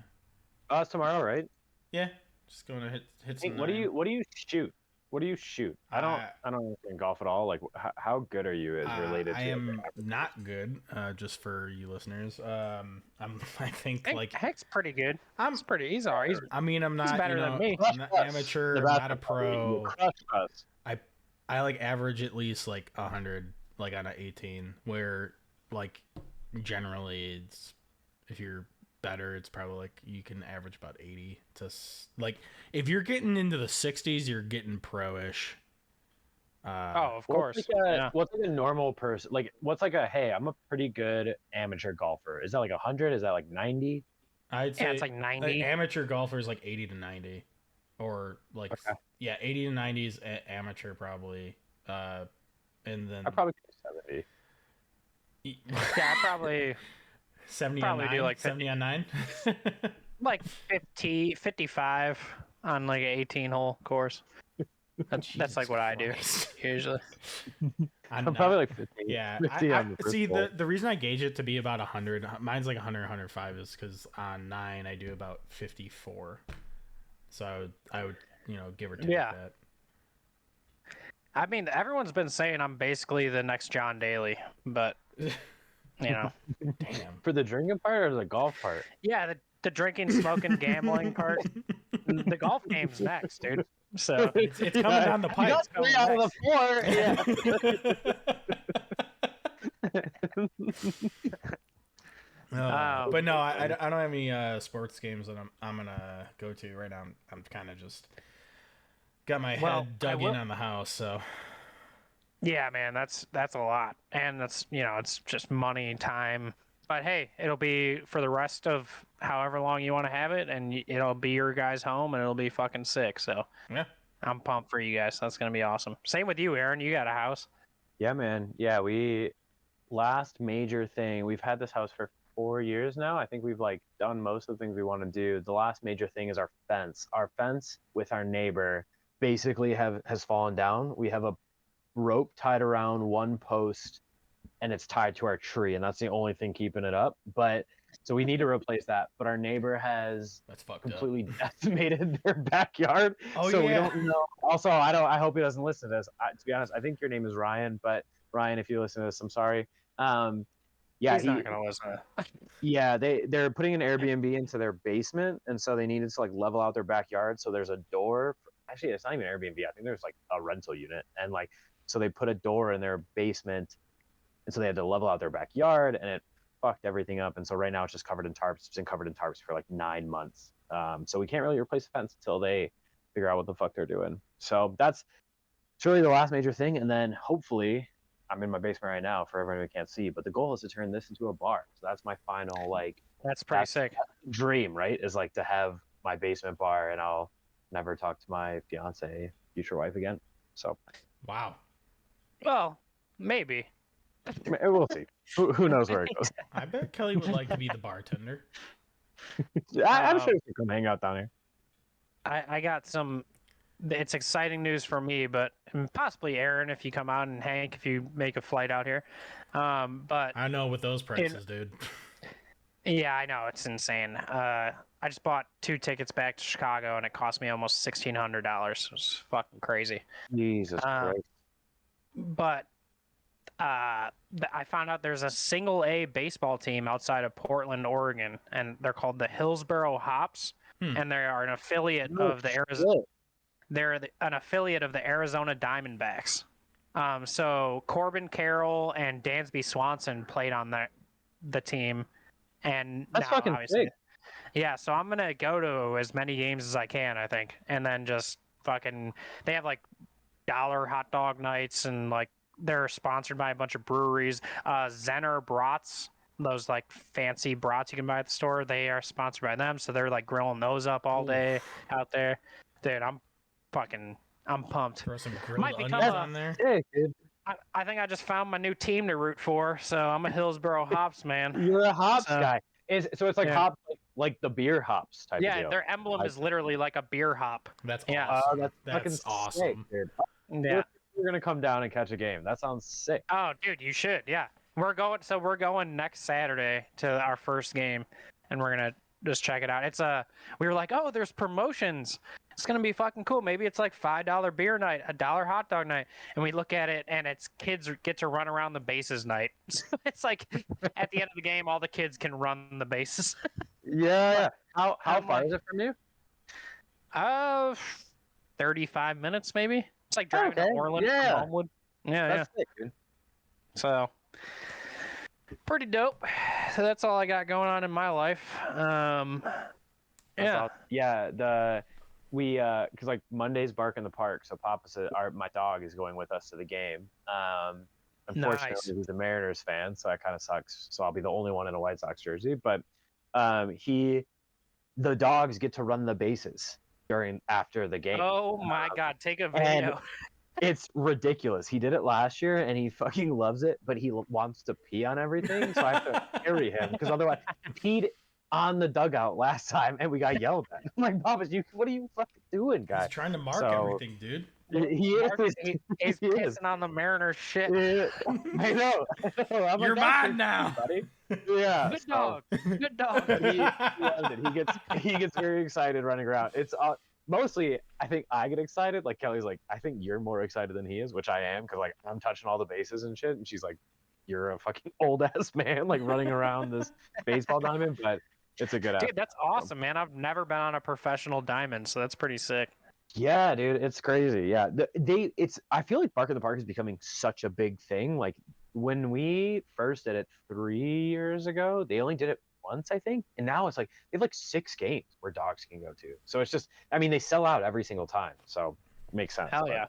Oh, it's tomorrow, right? Yeah. Just going to hit Hey, some what do you shoot? What do you shoot? I don't understand golf at all. Like, how good are you as related I to? am not good. Just for you listeners, I think like Hank's pretty good. He's all right. I mean, I'm not. better than me. I'm not amateur. I'm not a pro. Crush us. I like average at least like 100, like on an 18. Where like generally, it's if you're better, it's probably like you can average about 80 to like if you're getting into the 60s, you're getting pro-ish. Of course. What's like a normal person? Like, what's like a hey, I'm a pretty good amateur golfer. Is that like 100? Is that like 90? I'd say it's like 90. Amateur golfers like 80 to 90, or like 80 to 90 is amateur probably. And then I probably do 70. Yeah, I probably 70 probably on 9, do like 70 on 9. like 55 on like an 18 hole course. That's like what I do usually. I'm probably like 50. Yeah, 50 on the see first hole. the reason I gauge it to be about 100, mine's like 100, 105 is because on 9 I do about 54, so I would give or take that. I mean, everyone's been saying I'm basically the next John Daly, but Damn. For the drinking part or the golf part? Yeah, the drinking, smoking, gambling part. The golf game's next, dude. So it's coming down the pipe. You got 3 out of the 4. Yeah. But no, I don't have any sports games that I'm gonna go to right now. I'm kind of just got my head dug in on the house, so. Yeah, man, that's a lot, and that's it's just money, time. But hey, it'll be for the rest of however long you want to have it, and it'll be your guys' home, and it'll be fucking sick. So Yeah. I'm pumped for you guys. That's gonna be awesome. Same with you, Aaron. You got a house. Yeah, man. Yeah, last major thing, we've had this house for 4 years now. I think we've like done most of the things we want to do. The last major thing is our fence. Our fence with our neighbor basically has fallen down. We have a rope tied around one post and it's tied to our tree, and that's the only thing keeping it up. But so we need to replace that. But our neighbor has That's fucked completely decimated their backyard. Oh, So we yeah. don't know. Also, I hope he doesn't listen to this. To be honest, I think your name is Ryan, but Ryan, if you listen to this, I'm sorry. Yeah, He's not gonna listen. yeah, they're putting an Airbnb into their basement, and so they needed to like level out their backyard. So there's a door. Actually, it's not even Airbnb. I think there's like a rental unit, and like so they put a door in their basement, and so they had to level out their backyard, and it fucked everything up. And so right now it's just covered in tarps. It's been covered in tarps for like 9 months. So we can't really replace the fence until they figure out what the fuck they're doing. So it's really the last major thing, and then hopefully. I'm in my basement right now for everyone who can't see, but the goal is to turn this into a bar. So that's my final like That's pretty sick. dream, right? Is like to have my basement bar and I'll never talk to my fiance, future wife again. So Wow. Well, maybe. we'll see. Who knows where it goes? I bet Kelly would like to be the bartender. I'm sure she can come hang out down here. I got some. It's exciting news for me, but possibly Aaron if you come out, and Hank if you make a flight out here. But I know with those prices, dude. yeah, I know it's insane. I just bought 2 tickets back to Chicago, and it cost me almost $1,600. It was fucking crazy. Jesus Christ. But I found out there's a single A baseball team outside of Portland, Oregon, and they're called the Hillsboro Hops, and they are an affiliate of the Arizona. They're an affiliate of the Arizona Diamondbacks. So Corbin Carroll and Dansby Swanson played on the team, and That's now, fucking obviously, sick. yeah. So I'm gonna go to as many games as I can, I think, and then just fucking. They have like dollar hot dog nights, and like they're sponsored by a bunch of breweries. Zenner Brats, those like fancy brats you can buy at the store, they are sponsored by them, so they're like grilling those up all day out there. Dude, I'm pumped. Throw some grilled Might become onions a- on there. Sick, dude. I think I just found my new team to root for, so I'm a Hillsboro Hops man. You're a hops So- guy. So it's like Yeah. hops, like the beer hops type of Yeah, deal. their emblem is literally like a beer hop. That's Yeah. awesome. That's fucking That's awesome. sick, dude. Yeah. You're gonna come down and catch a game. That sounds sick. Oh, dude, you should. Yeah. We're going next Saturday to our first game, and we're gonna just check it out. We were like, oh, there's promotions. It's gonna be fucking cool. Maybe it's like $5 beer night, $1 hot dog night, and we look at it, and it's kids get to run around the bases night. So it's like at the end of the game, all the kids can run the bases. Yeah. How I'm far like- is it from you? 35 minutes maybe. It's like driving to Okay, Orland yeah. from Homewood. Yeah, That's sick, dude. So pretty dope. So that's all I got going on in my life. Yeah. Because like Monday's bark in the park, so Papa said my dog is going with us to the game. Unfortunately, Nice. he's a Mariners fan, so that kind of sucks. So I'll be the only one in a White Sox jersey. But the dogs get to run the bases after the game. Oh my God! Take a and- video. It's ridiculous. He did it last year, and he fucking loves it. But he wants to pee on everything, so I have to carry him because otherwise he peed on the dugout last time, and we got yelled at. I'm like, Papa, what are you fucking doing, guy? He's trying to mark So- everything, dude. He is. He's He is. pissing on the Mariners shit. I know. I'm You're like, "That's mine now." buddy. Yeah. Good so dog. Good dog. He loves it. He gets very excited running around. It's mostly I think I get excited. Like Kelly's like, I think you're more excited than he is, which I am because like I'm touching all the bases and shit, and she's like, you're a fucking old ass man like running around this baseball diamond, but it's a good Dude, that's awesome, man. I've never been on a professional diamond, so that's pretty sick. Yeah, dude, it's crazy. Yeah, I feel like Bark in the Park is becoming such a big thing. Like when we first did it 3 years ago, they only did it once, I think, and now it's like they have like 6 games where dogs can go to. So it's just, I mean, they sell out every single time, so it makes sense. Hell but- yeah.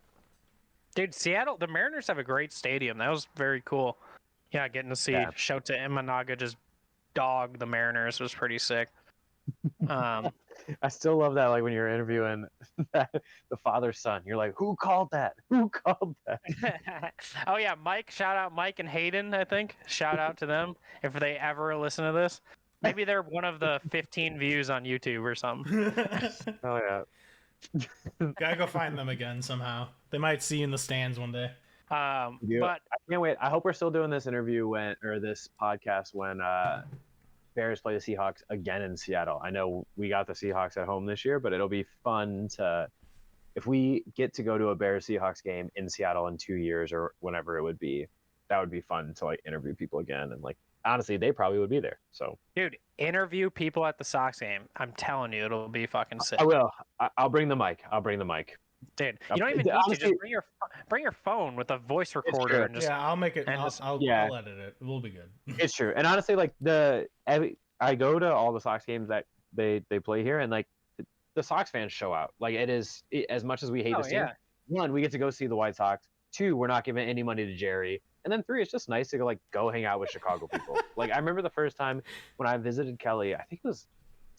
Dude, Seattle, the Mariners have a great stadium. That was very cool. Yeah, getting to see Yeah. Shota Imanaga just dog the Mariners was pretty sick. I still love that. Like when you're interviewing the father's son, you're like, "Who called that? Who called that?" Oh yeah, Mike. Shout out Mike and Hayden. I think shout out to them if they ever listen to this. Maybe they're one of the 15 views on YouTube or something. Oh yeah. Gotta go find them again somehow. They might see you in the stands one day. Yeah. But I can't wait. I hope we're still doing this interview or this podcast when Bears play the Seahawks again in Seattle. I know we got the Seahawks at home this year, but it'll be fun if we get to go to a Bears Seahawks game in Seattle in 2 years or whenever it would be. That would be fun to like interview people again, and like honestly, they probably would be there. So, dude, interview people at the Sox game. I'm telling you, it'll be fucking sick. I will. I'll bring the mic. Dude, you don't even need to. Just bring your phone with a voice recorder and just. Yeah, I'll make it. and I'll edit it. We'll be good. It's true. And honestly, like I go to all the Sox games that they play here, and like the Sox fans show out. Like as much as we hate this team. Yeah. One, we get to go see the White Sox. Two, we're not giving any money to Jerry. And then three, it's just nice to go hang out with Chicago people. Like I remember the first time when I visited Kelly, I think it's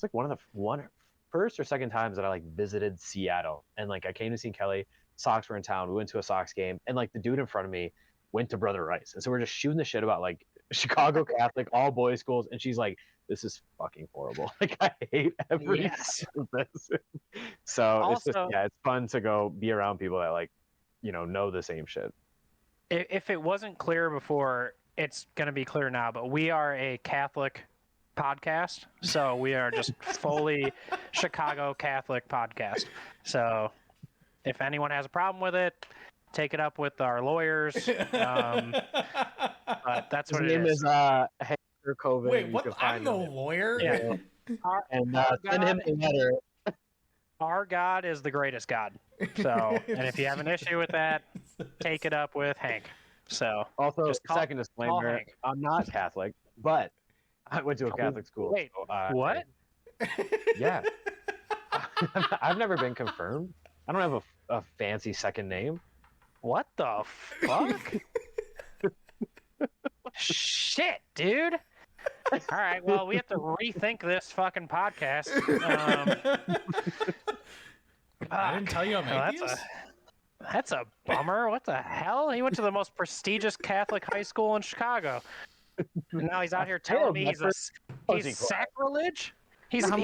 like one of the first or second times that I like visited Seattle, and like I came to see Kelly. Sox were in town. We went to a Sox game, and like the dude in front of me went to Brother Rice, and so we're just shooting the shit about like Chicago Catholic all boys schools, and she's like, "This is fucking horrible. Like I hate every second of this." So it's just it's fun to go be around people that like know the same shit. If it wasn't clear before, it's gonna be clear now. But we are a Catholic podcast, so we are just fully Chicago Catholic podcast. So if anyone has a problem with it, take it up with our lawyers. But that's what His name is Hector Coven. Wait, what? I'm no lawyer. Yeah. And send him a letter. Our God is the greatest God. So, and if you have an issue with that, take it up with Hank. So, also, just second disclaimer: I'm not Catholic, but I went to a Catholic school. Wait, so, what? Yeah, I've never been confirmed. I don't have a fancy second name. What the fuck? Shit, dude. All right, well, we have to rethink this fucking podcast. I didn't tell you I'm atheist. That's a bummer. What the hell? He went to the most prestigious Catholic high school in Chicago. Now he's out here telling me he's sacrilege. He's what do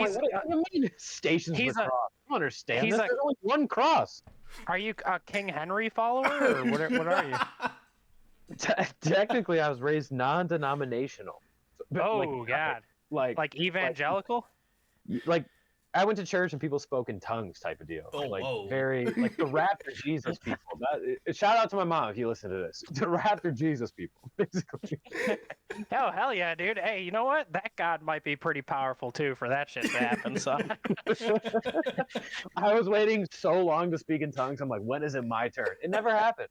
you mean stations of the cross? I don't understand. There's only one cross. Are you a King Henry follower, or what are you? Technically, I was raised non-denominational. Oh God! Like evangelical? Like I went to church and people spoke in tongues, type of deal. Very like the Raptor Jesus people. Shout out to my mom if you listen to this. The Raptor Jesus people, basically. Oh hell yeah, dude! Hey, you know what? That God might be pretty powerful too for that shit to happen. So I was waiting so long to speak in tongues. I'm like, when is it my turn? It never happened.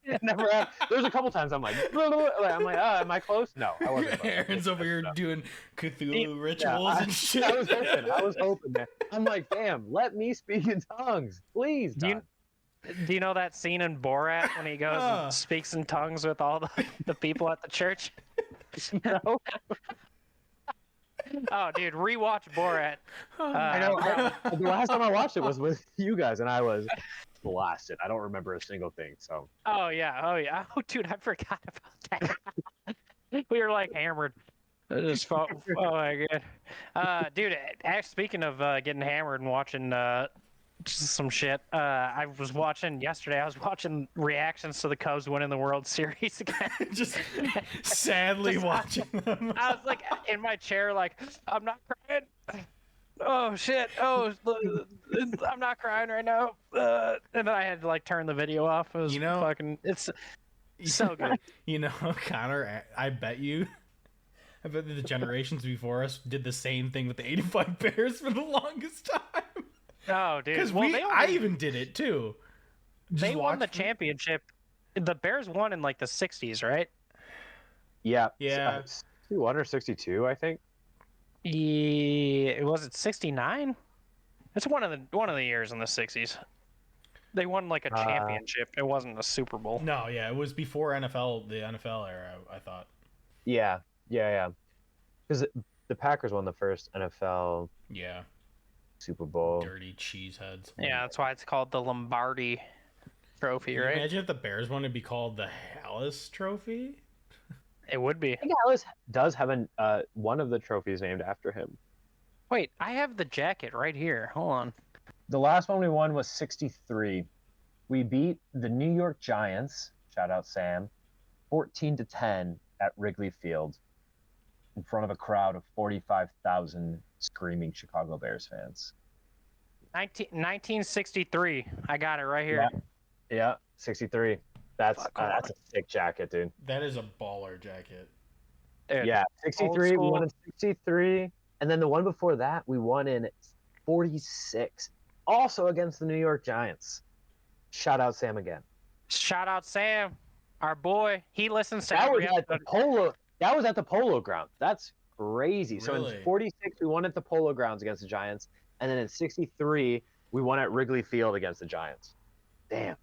There's a couple times I'm like, am I close? No, I wasn't close. Aaron's over here doing Cthulhu rituals and shit. I was hoping, man. I'm like, damn, let me speak in tongues, please. Do you know that scene in Borat when he goes and speaks in tongues with all the people at the church? No. Oh, dude, rewatch Borat. I know. The last time I watched it was with you guys, and I was blasted. I don't remember a single thing. So. Oh yeah. Oh, dude, I forgot about that. We were like hammered. Just oh my god, dude. Speaking of getting hammered and watching some shit, I was watching reactions to the Cubs winning the World Series again. Just sadly watching them. I was like in my chair, like I'm not crying. Oh shit! Oh, I'm not crying right now. And then I had to like turn the video off. It was fucking. It's so good. Connor, I bet the generations before us did the same thing with the '85 Bears for the longest time. Oh, dude. Because I even did it too. They won the championship. The Bears won in like the '60s, right? Yeah. 61 or 62, I think. Yeah, was it 69? It's one of the years in the '60s. They won like a championship. It wasn't a Super Bowl. No, yeah, it was before the NFL era, I thought. Yeah. Because the Packers won the first NFL. Yeah. Super Bowl. Dirty cheeseheads. Yeah, that's why it's called the Lombardi Trophy, Can you right? imagine if the Bears wanted to be called the Halas Trophy? It would be. I think Alice does have one of the trophies named after him. Wait, I have the jacket right here. Hold on. The last one we won was 63. We beat the New York Giants, shout out Sam, 14-10 at Wrigley Field in front of a crowd of 45,000 screaming Chicago Bears fans. 1963. I got it right here. Yeah, 63. That's a sick jacket, dude. That is a baller jacket. Dude, Yeah, 63. We school. won in 63. And then the one before that, we won in 46. Also against the New York Giants. Shout out Sam again. Shout out Sam, our boy. He listens to That was every at the episode. Polo. That was at the Polo Ground. That's crazy. So Really? in 46, we won at the Polo Grounds against the Giants, and then in 63, we won at Wrigley Field against the Giants. Damn.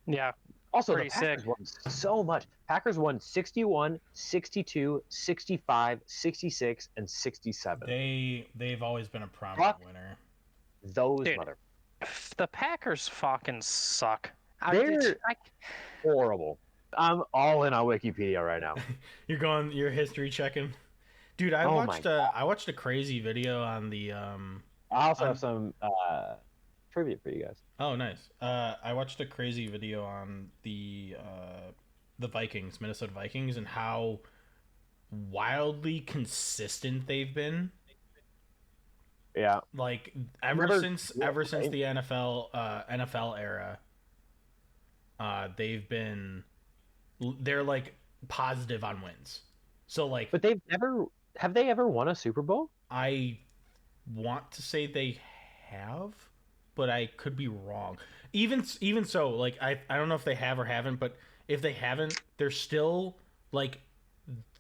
Yeah. Also, Pretty the Packers sick. won so much. Packers won 61, 62, 65, 66, and 67. They've always been a prominent Fuck. winner. Those Dude. mother The Packers fucking suck. They're horrible. I'm all in on Wikipedia right now. You're history checking. Dude, I Oh my watched a crazy video on the I also have some trivia for you guys. Oh, nice. I watched a crazy video on the Vikings, Minnesota Vikings, and how wildly consistent they've been. Yeah. Like Never- since the NFL era, they're like positive on wins. So like, But have they ever won a Super Bowl? I want to say they have, but I could be wrong. Even so, like I don't know if they have or haven't, but if they haven't, they're still like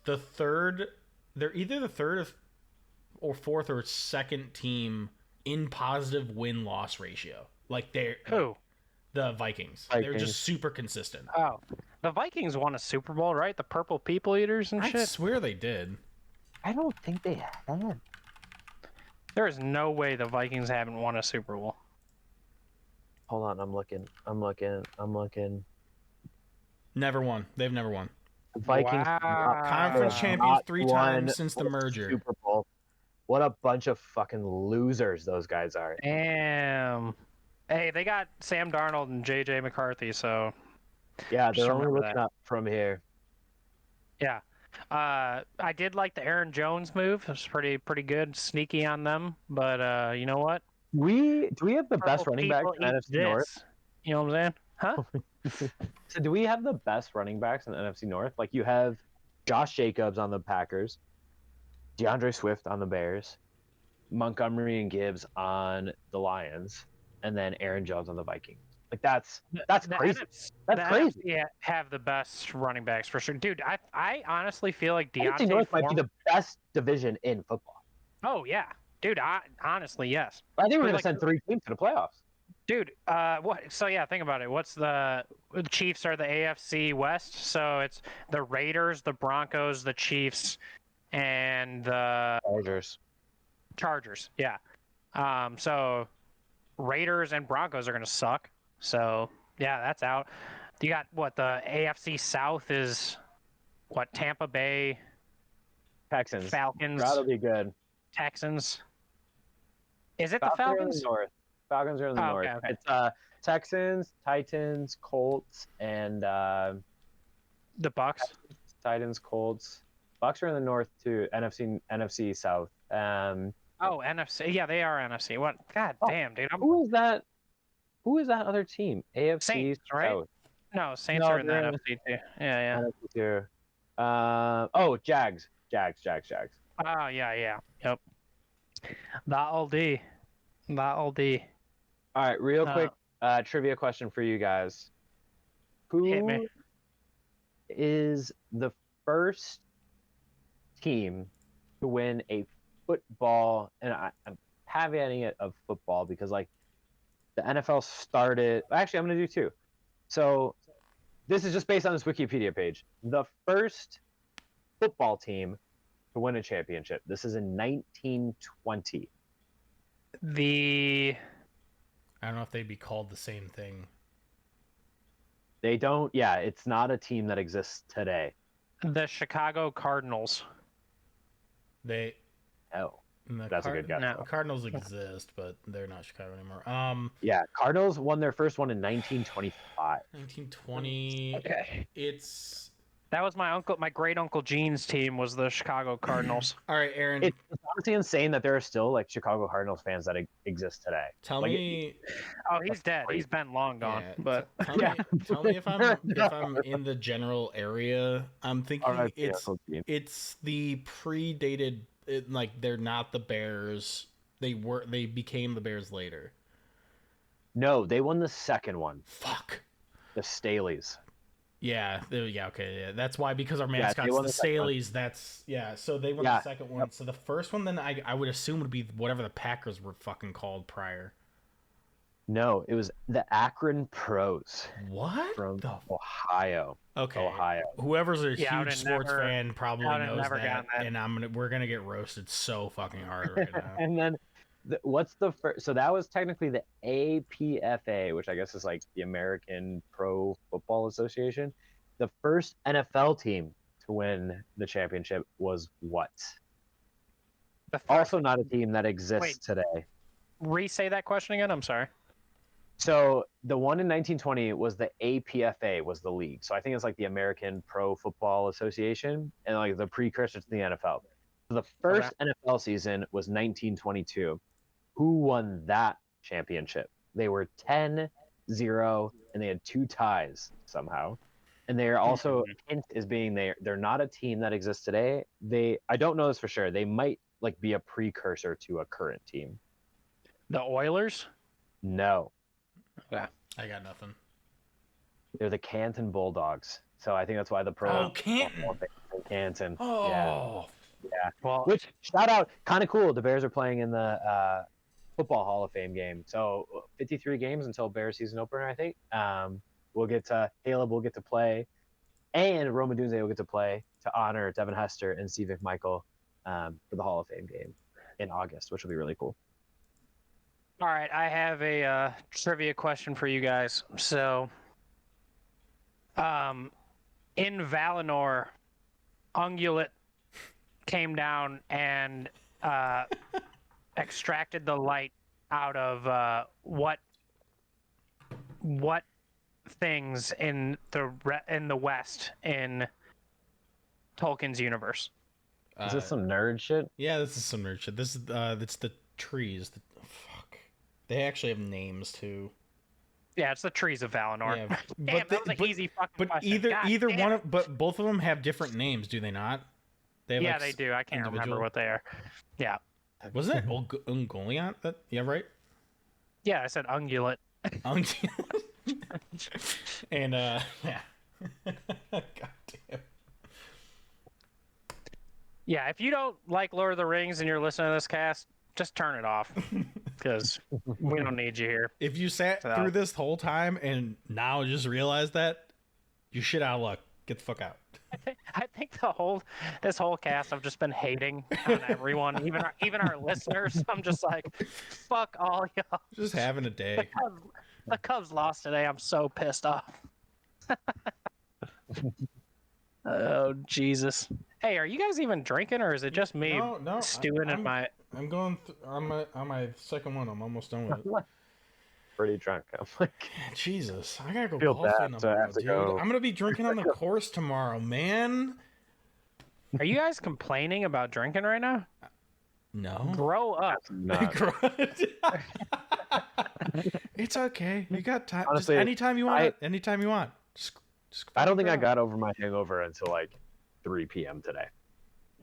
the third. They're either the third or fourth or second team in positive win-loss ratio. Like they're Who? the Vikings. They're Vikings. just super consistent. Oh, the Vikings won a Super Bowl, right? The Purple People Eaters and I shit. swear they did. I don't think they have. There is no way the Vikings haven't won a Super Bowl. Hold on, I'm looking. Never won. They've never won. The Vikings Wow. Conference have champions not 3 won times since the a merger. Super Bowl. What a bunch of fucking losers those guys are. Damn. Hey, they got Sam Darnold and J.J. McCarthy, so Yeah, Just they're only remember looking that. up from here. yeah. I did like the Aaron Jones move. It was pretty good, sneaky on them. But you know what? Do we have the best Purple running back people in eat NFC North? this. You know what I'm saying? Huh? So do we have the best running backs in the NFC North? Like you have Josh Jacobs on the Packers, DeAndre Swift on the Bears, Montgomery and Gibbs on the Lions, and then Aaron Jones on the Vikings. Like that's The crazy. NFC, That's the crazy. NFC have the best running backs for sure, dude. I honestly feel like NFC Deontay North might be Foreman. the best division in football. Oh yeah, dude. Honestly, yes. I think we're But, going to like, send 3 teams to the playoffs. Dude, what? So yeah, think about it. The Chiefs are the AFC West, so it's the Raiders, the Broncos, the Chiefs, and the Chargers. Chargers. Yeah. So Raiders and Broncos are gonna suck. So yeah, that's out. You got what? The AFC South is what? Tampa Bay, Texans. Falcons, That'll be good. Texans. Is it the Falcons are in Falcons? the North. Falcons are in the Oh, North. okay. It's Texans, Titans, Colts, and The Bucks. Titans, Colts. Bucks are in the North too. NFC South. Oh, NFC. Yeah, they are NFC. What? God Oh, damn, dude. Who is that? Who is that other team? AFC Saints, right? South. No, Saints No, are in the they're in NFC too. Yeah, NFC too. Oh, Jags. Oh, yeah. Yep. That'll do. That'll do. All right, real quick trivia question for you guys. Hit Who me. is the first team to win a football? And I'm caveating it of football because like the NFL started. Actually, I'm going to do 2. So this is just based on this Wikipedia page. The first football team to win a championship. This is in 1920. The I don't know if they'd be called the same thing. They don't. Yeah, it's not a team that exists today. Chicago Cardinals. They Oh, the that's a good guess. No. though. Cardinals exist, but they're not Chicago anymore. Yeah, Cardinals won their first one in 1925. 1920. Okay. It's That was my great uncle Gene's team was the Chicago Cardinals. all right, Aaron. It's honestly insane that there are still like Chicago Cardinals fans that exist today. Tell Like, me. Oh, he's dead. He's been long gone. Yeah, But tell me, tell me if I'm in the general area. I'm thinking RIP, it's Uncle Gene. it's the predated. Like they're not the Bears. They became the Bears later. No, they won the second one, Fuck. the Staleys. Yeah, okay, yeah. That's why, because our they mascot's won the the second one. Staleys. That's so they won Yeah, the second one. So the first one, then I would assume would be whatever the Packers were fucking called prior. No, it was the Akron Pros What? from the Ohio. Okay. Ohio. Whoever's a Yeah, I huge would've sports never- fan probably I would've knows never that, gotten that. and we're gonna get roasted so fucking hard right now. And then what's the first? So that was technically the APFA, which I guess is like the American Pro Football Association. The first NFL team to win the championship was what? the first, Also not a team that exists Wait. today. re-say that question again. I'm sorry. So the one in 1920 was the APFA, was the league. So I think it's like the American Pro Football Association, and like the precursor to the NFL. So the first NFL season was 1922. Who won that championship? They were 10-0, and they had 2 ties somehow. And they're also hint is being they're not a team that exists today. I don't know this for sure. They might like be a precursor to a current team. The Oilers. No. I got nothing. They're the Canton Bulldogs. So I think that's why the pro. Oh, Canton. Canton. Oh. Yeah. Well, Which, shout out, kind of cool. The Bears are playing in the Football Hall of Fame game. So 53 games until Bears season opener, I think. Caleb will get to play, and Roma Dunze will get to play to honor Devin Hester and Steve McMichael for the Hall of Fame game in August, which will be really cool. all right. I have a trivia question for you guys. So, in Valinor, Ungulate came down and extracted the light out of what things in the West in Tolkien's universe? Is this some nerd shit? Yeah, this is some nerd shit. This is it's the trees. Fuck. They actually have names too. Yeah, it's the trees of Valinor. Yeah, Damn, that was an easy fucking But question. God either damn. one of but both of them have different names, do they not? They have, Yeah, like, they do. I can't remember individual- what they are. Yeah. Wasn't it Ungoliant? That yeah, right. Yeah, I said ungulate. And yeah. God damn. Yeah, if you don't like Lord of the Rings and you're listening to this cast, just turn it off because we don't need you here. If you sat So- through this whole time and now just realized that, you shit out of luck. Get the fuck out. I think this whole cast I've just been hating on everyone, even our listeners. I'm just like, fuck all y'all. Just having a day. The Cubs lost today. I'm so pissed off. Oh Jesus! Hey, are you guys even drinking, or is it just me No, stewing in my? I'm going on my second one. I'm almost done with it. Pretty drunk. I'm like, Jesus, I gotta go Feel golfing bad, so I tomorrow, have to dude. go. I'm gonna be drinking on the course tomorrow, man. Are you guys complaining about drinking right now? No. Grow up. not. It's okay. You got time. Honestly, just anytime you want. Anytime you want. Just I don't think I fucking got over my hangover until like 3 p.m. today.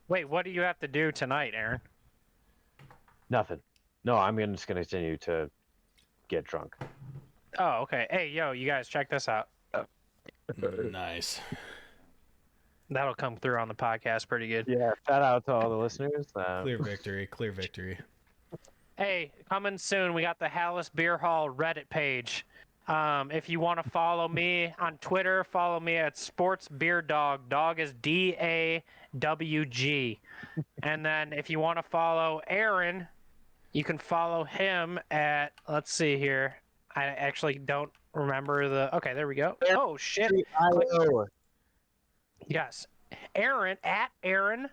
Wait, what do you have to do tonight, Aaron? Nothing. No, I'm just gonna continue to get drunk. Oh, okay. Hey, yo, you guys, check this out. go. Nice. That'll come through on the podcast pretty good. Yeah, shout out to all the listeners. Clear victory. Clear victory. Hey, coming soon, we got the Halas Beer Hall Reddit page. If you want to follow me on Twitter, follow me at Sports Beer Dog. Dog is DAWG. And then if you want to follow Aaron, You can follow him at, let's see here. I actually don't remember the. Okay, there we go. Oh shit! IO. Yes, Aaron at Aaron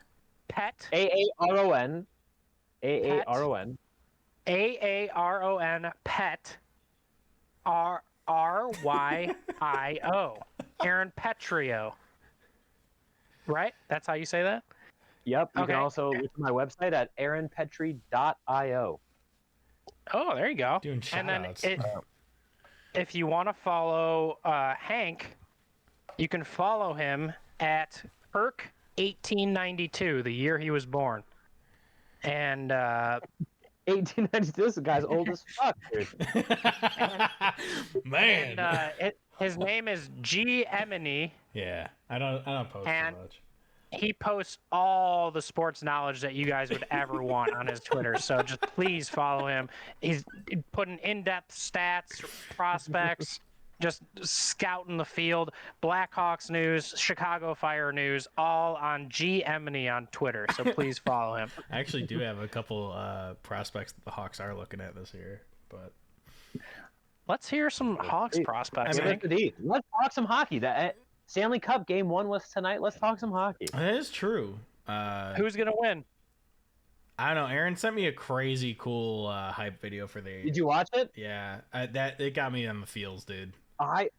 Pet AARON. AARON. AARON Pet RYIO. Aaron Petrio. Right? That's how you say that? Yep. You Okay. can also look at my website at aaronpetri.io. Oh, there you go. Doing And then shout-outs. if you want to follow Hank, you can follow him at Kirk1892, the year he was born. And 1892. This guy's old as fuck, dude. Man. and his name is G Emini. Yeah, I don't post And- too much. He posts all the sports knowledge that you guys would ever want on his Twitter. So just please follow him. He's putting in-depth stats, prospects, just scouting the field, Blackhawks news, Chicago Fire news, all on G Emini on Twitter. So please follow him. I actually do have a couple prospects that the Hawks are looking at this year, but Let's hear some Hawks prospects. Give us the D. Let's talk some hockey. That Stanley Cup Game 1 was tonight. Let's talk some hockey. that is true. Who's gonna win? I don't know. Aaron sent me a crazy cool hype video for the. Did you watch it? Yeah, that it got me on the feels, dude. I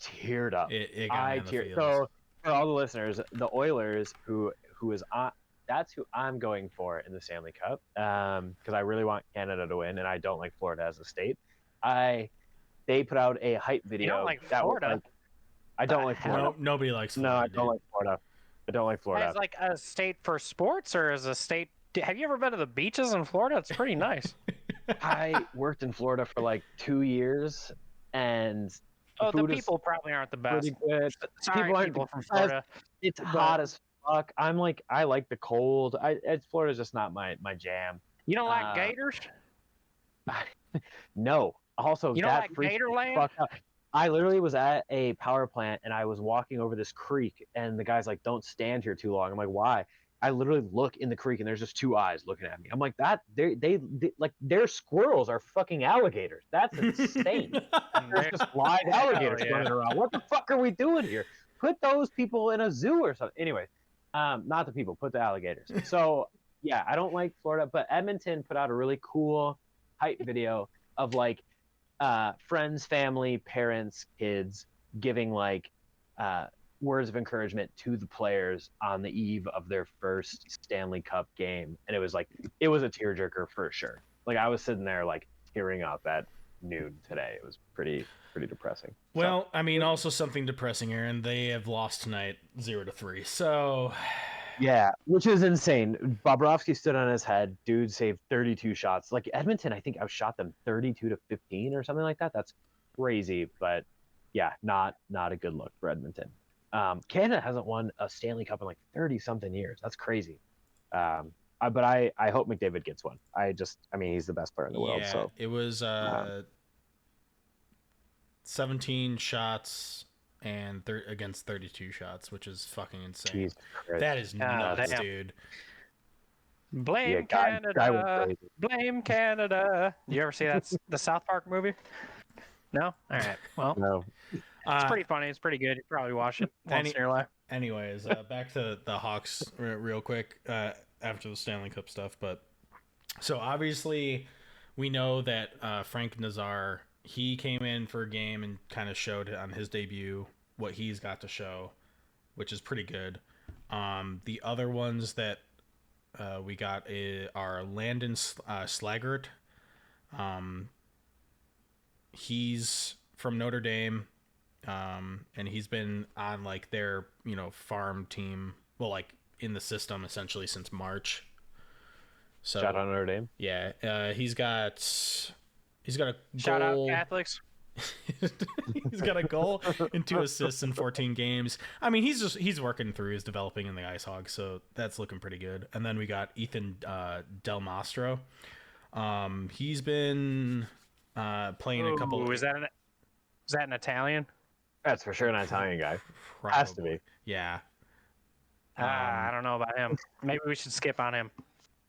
teared up. It got me on the feels. So for all the listeners, the Oilers, who is on, that's who I'm going for in the Stanley Cup, because I really want Canada to win, and I don't like Florida as a state. They put out a hype video. You don't like that was Florida? like, I don't like Florida. No, nobody likes Florida. No, I don't like Florida. I don't like Florida. As like a state for sports, or as a state? Have you ever been to the beaches in Florida? It's pretty nice. I worked in Florida for like 2 years, and Oh, the food is people probably aren't the best. pretty good. Sorry, aren't people the from best. Florida. It's hot as fuck. I like the cold. Florida's just not my jam. You don't like gators? No. Also, You don't that like freaks me Gatorland? fuck out. I literally was at a power plant and I was walking over this creek, and the guy's like, "Don't stand here too long." I'm like, "Why?" I literally look in the creek and there's just two eyes looking at me. I'm like, they like their squirrels are fucking alligators. That's insane. There's just live alligators yeah. running around. What the fuck are we doing here? Put those people in a zoo or something. Anyway, not the people, put the alligators. So yeah, I don't like Florida, but Edmonton put out a really cool hype video of like friends, family, parents, kids giving like words of encouragement to the players on the eve of their first Stanley Cup game. And it was a tearjerker for sure. Like I was sitting there like tearing up at noon today. It was pretty depressing. Well, I mean, also something depressing, Aaron. They have lost tonight 0-3. So Yeah, which is insane. Bobrovsky stood on his head. Dude saved 32 shots. Like Edmonton, I think outshot them 32-15 or something like that. That's crazy, but yeah, not a good look for Edmonton. Canada hasn't won a Stanley Cup in like 30 something years. That's crazy. But I hope McDavid gets one. He's the best player in the world. yeah, So it was 17 shots and against 32 shots, which is fucking insane. Jesus Christ. That is nuts, damn. dude. Blame Yeah, guy went Canada. crazy. Blame Canada. You ever see that the South Park movie? No. All right. Well, No. it's pretty funny. It's pretty good. You probably watch it once in your life. Anyways, back to the Hawks real quick after the Stanley Cup stuff. But so obviously we know that Frank Nazar, he came in for a game and kind of showed on his debut what he's got to show, which is pretty good. The other ones that we got are Landon Slaggert. He's from Notre Dame. And he's been on like their, farm team, well, like in the system essentially since March. So Shout out Notre Dame. yeah, he's got a goal. Shout out Catholics. He's got a goal and 2 assists in 14 games. I mean, he's working through, he's developing in the Ice Hogs, so that's looking pretty good. And then we got Ethan Del Mastro. He's been playing a couple. Is that an Italian? That's for sure an Italian guy. Probably. Has to be. Yeah. I don't know about him. Maybe we should skip on him.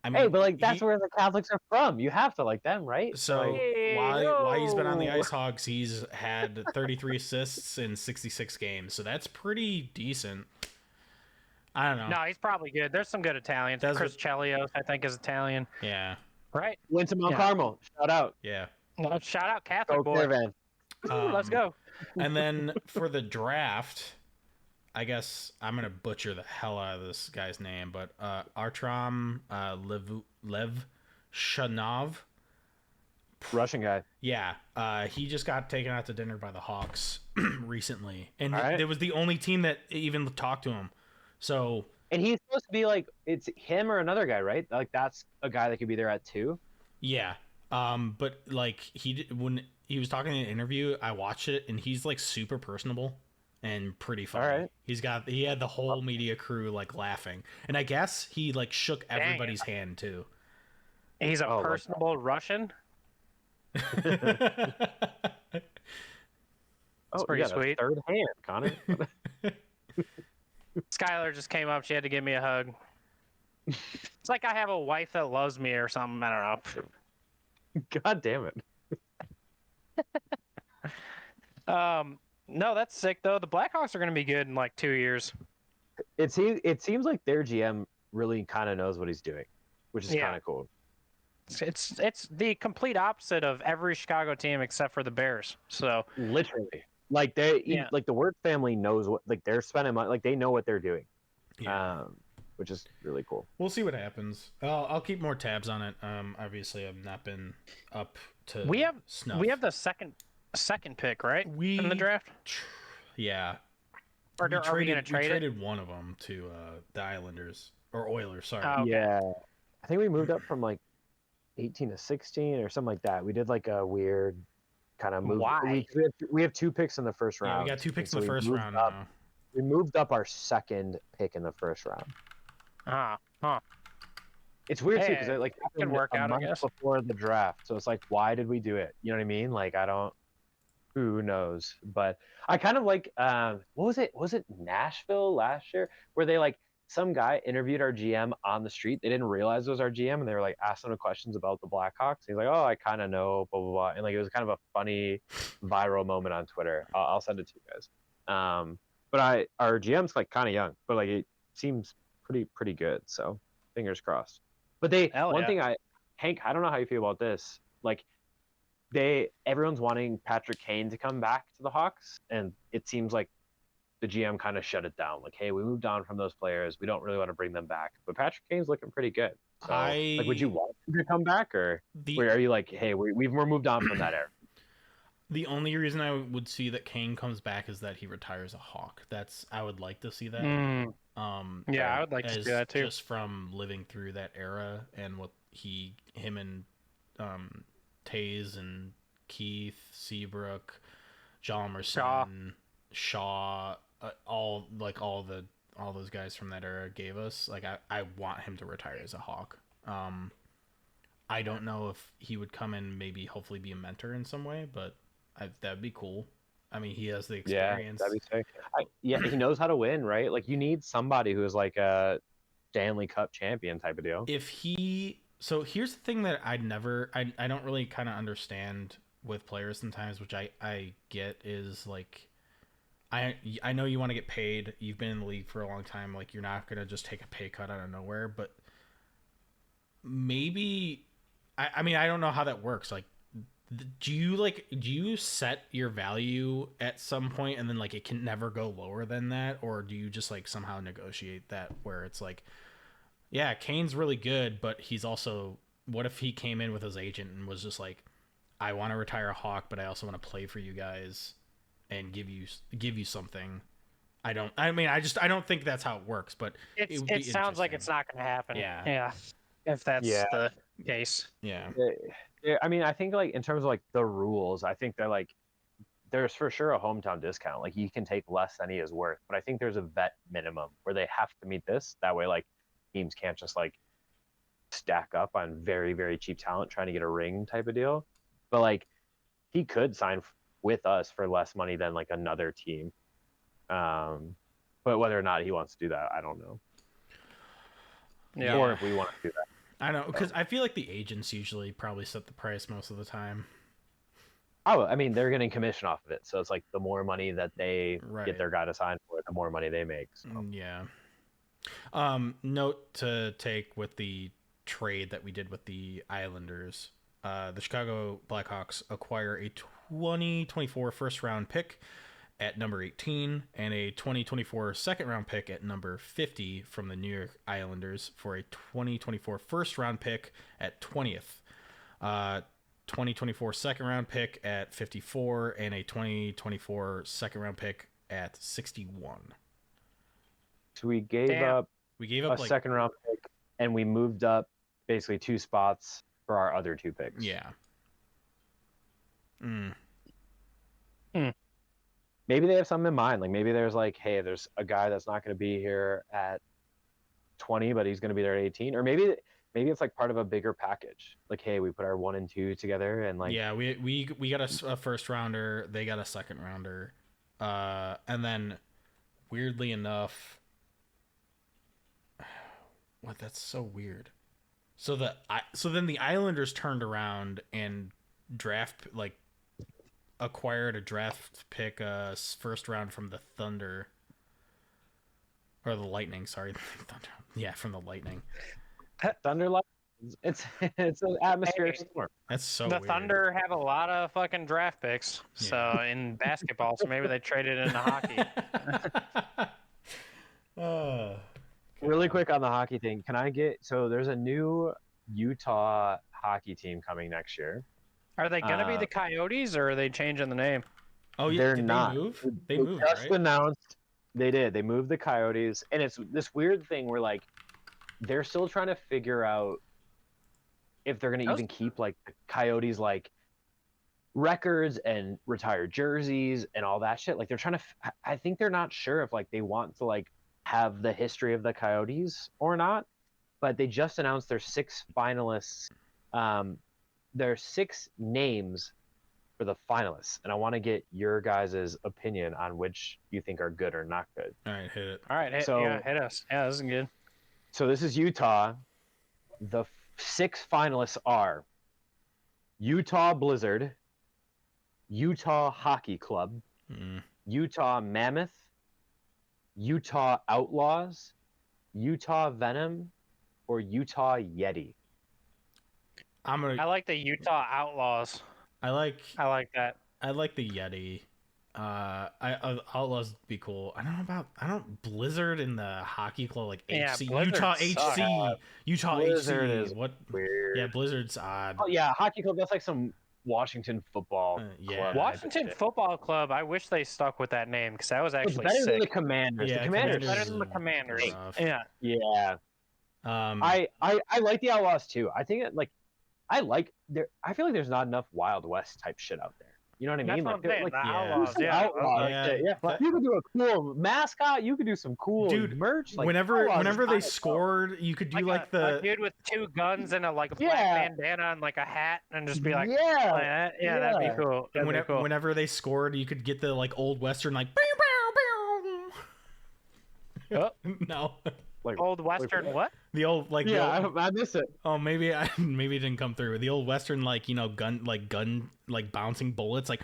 I mean, Hey, but like that's where the Catholics are from. You have to like them, right? So Hey, why he's been on the yo. Ice Hogs, he's had 33 assists in 66 games, so that's pretty decent. I don't know. No, he's probably good. There's some good Italians. Does Chris it- Chelios, I think, is Italian. Yeah, Right? Went to Mount Yeah. Carmel. Shout out. yeah. Well, shout out Catholic Go boy. Caravan. Let's go. And then for the draft, I guess I'm gonna butcher the hell out of this guy's name, but Artram Lev Shanov. Russian guy. Yeah, he just got taken out to dinner by the Hawks recently, and All right. it was the only team that even talked to him. So And he's supposed to be like it's him or another guy, right? Like that's a guy that could be there at 2. yeah, but like when he was talking in an interview, I watched it, and he's like super personable and pretty funny. All right. He had the whole media crew like laughing, and I guess he like shook everybody's hand too. He's a Oh, personable Russian. Oh, pretty yeah, that's sweet. third hand, Connor. Skylar just came up. She had to give me a hug. It's like I have a wife that loves me or something. I don't know. God damn it. No, that's sick though. The Blackhawks are going to be good in like 2 years. It seems like their GM really kind of knows what he's doing, which is Yeah. kind of cool. It's the complete opposite of every Chicago team except for the Bears. So Literally, like like the Wirtz family knows what, like they're spending money, like they know what they're doing. Yeah. Which is really cool. We'll see what happens. I'll keep more tabs on it. Obviously, I've not been up to snuff. we have the second pick, right? In the draft. Yeah. Or are we going to trade we it? traded one of them to the Islanders or Oilers. Sorry. Oh, okay. Yeah, I think we moved up from like 18 to 16 or something like that. We did like a weird kind of move. Why? We have 2 picks in the first round. Yeah, we got 2 picks in and the so we first moved round up- now. We moved up our second pick in the first round. Huh. It's weird too Hey, because like could happened work a out, I month guess. before the draft, so it's like, why did we do it? You know what I mean? Like, I don't. Who knows? But I kind of like. What was it? Was it Nashville last year where they like some guy interviewed our GM on the street? They didn't realize it was our GM, and they were like asking him questions about the Blackhawks. He's like, "Oh, I kind of know." Blah blah blah, and like it was kind of a funny, viral moment on Twitter. I'll send it to you guys. But our GM's like kind of young, but like it seems pretty good. So fingers crossed. But Hell one yeah. thing Hank, I don't know how you feel about this. Like everyone's wanting Patrick Kane to come back to the Hawks, and it seems like the GM kind of shut it down. Like, hey, we moved on from those players. We don't really want to bring them back. But Patrick Kane's looking pretty good. So, like, would you want him to come back, or are you like, hey, we're moved on from that era? The only reason I would see that Kane comes back is that he retires a Hawk. I would like to see that. Yeah, I would like to see that too. Just from living through that era and what him and Taze and Keith, Seabrook, Jalmerson, Shaw, all those guys from that era gave us. Like, I want him to retire as a Hawk. I don't know if he would come and maybe hopefully be a mentor in some way, but that'd be cool. I mean, he has the experience. Yeah, that'd be sick. He knows how to win, right? Like, you need somebody who's like a Stanley Cup champion type of deal. So here's the thing that I don't really kind of understand with players sometimes, which I get, is like, I know you want to get paid. You've been in the league for a long time. Like, you're not gonna just take a pay cut out of nowhere. But maybe, I mean, I don't know how that works. Like, do you set your value at some point and then like it can never go lower than that, or do you just like somehow negotiate that where it's like, yeah, Kane's really good, but he's also, what if he came in with his agent and was just like, I want to retire a Hawk, but I also want to play for you guys and give you something. I don't think that's how it works, but It sounds like it's not going to happen. Yeah. If that's the case. Yeah. I mean, I think like in terms of like the rules, I think they're like, there's for sure a hometown discount. Like, he can take less than he is worth, but I think there's a vet minimum where they have to meet this. That way, like, teams can't just like stack up on very, very cheap talent trying to get a ring type of deal. But like, he could sign with us for less money than like another team. But whether or not he wants to do that, I don't know. Yeah. Or if we want to do that. I know, because I feel like the agents usually probably set the price most of the time. Oh, I mean, they're getting commission off of it, so it's like the more money that they Right. get their guy to sign for, the more money they make. So. Yeah. Note to take with the trade that we did with the Islanders. The Chicago Blackhawks acquire a 2024 first round pick at number 18 and a 2024 second round pick at number 50 from the New York Islanders for a 2024 first round pick at 20th. 2024 second round pick at 54 and a 2024 second round pick at 61. So we gave up a second round pick, and we moved up basically 2 spots for our other 2 picks. Yeah. Maybe they have something in mind. Like maybe there's like, hey, there's a guy that's not going to be here at 20, but he's going to be there at 18. Or maybe it's like part of a bigger package. Like, hey, we put our 1 and 2 together, and like we got a first rounder, they got a second rounder, and then weirdly enough, what? That's so weird. So then the Islanders turned around and acquired a draft pick, first round from the Thunder, or the Lightning. Sorry, Thunder. Yeah, from the Lightning. Thunder. It's an atmospheric storm. That's so The weird. Thunder have a lot of fucking draft picks. So in basketball, so maybe they traded into hockey. Really quick on the hockey thing, so there's a new Utah hockey team coming next year. Are they gonna be the Coyotes, or are they changing the name? Oh yeah, they're did not. They move. They moved, just right? announced they did. They moved the Coyotes, and it's this weird thing where like they're still trying to figure out if they're gonna even keep like the Coyotes like records and retired jerseys and all that shit. Like they're trying to. I think they're not sure if like they want to like have the history of the Coyotes or not. But they just announced their 6 finalists. There are 6 names for the finalists, and I want to get your guys' opinion on which you think are good or not good. All right, hit it. All right, hit us. Yeah, this is good. So this is Utah. The 6 finalists are Utah Blizzard, Utah Hockey Club, Utah Mammoth, Utah Outlaws, Utah Venom, or Utah Yeti. I like the Utah Outlaws. I like that. I like the Yeti. Outlaws would be cool. I don't Blizzard in the hockey club like HC. Utah sucks. HC. Utah Blizzard HC. is What? weird. Yeah, Blizzard's odd. Oh yeah, hockey club. That's like some Washington football. Yeah. club. Washington Football Club. I wish they stuck with that name because that was It's actually better than sick. the Commanders. Yeah, the Commanders. Better than the Commanders. rough. Yeah. Yeah. I like the Outlaws too. I think I feel like there's not enough Wild West type shit out there. You know what I That's mean? what I'm saying, like the yeah. Outlaws. some Yeah. outlaw Yeah. shit, yeah. You could do a cool mascot. You could do some cool merch. Like, whenever Outlaws is they kinda scored, you could do like a dude with 2 guns and a black bandana and like a hat and just be like, yeah, that'd be cool. That'd be cool. Whenever they scored, you could get the like old Western like. Oh. No. like Old Western what? The old like I miss it. Oh, maybe it didn't come through. The old Western gun bouncing bullets like.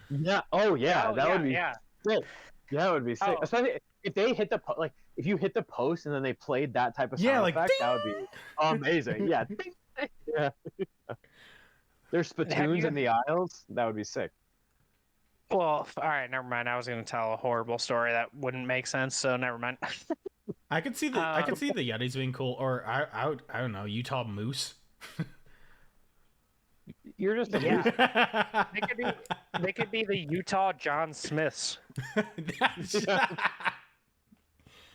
Yeah. Oh yeah, that would be sick. Yeah, that would be sick. Oh. Especially if they hit the like if you hit the post and then they played that type of sound effect, that would be amazing. Yeah. Yeah. There's spittoons in the aisles. That would be sick. Well, all right, never mind. I was going to tell a horrible story that wouldn't make sense, so never mind. I could see the Yetis being cool, or I don't know, Utah Moose. You're just a They could be the Utah John Smiths.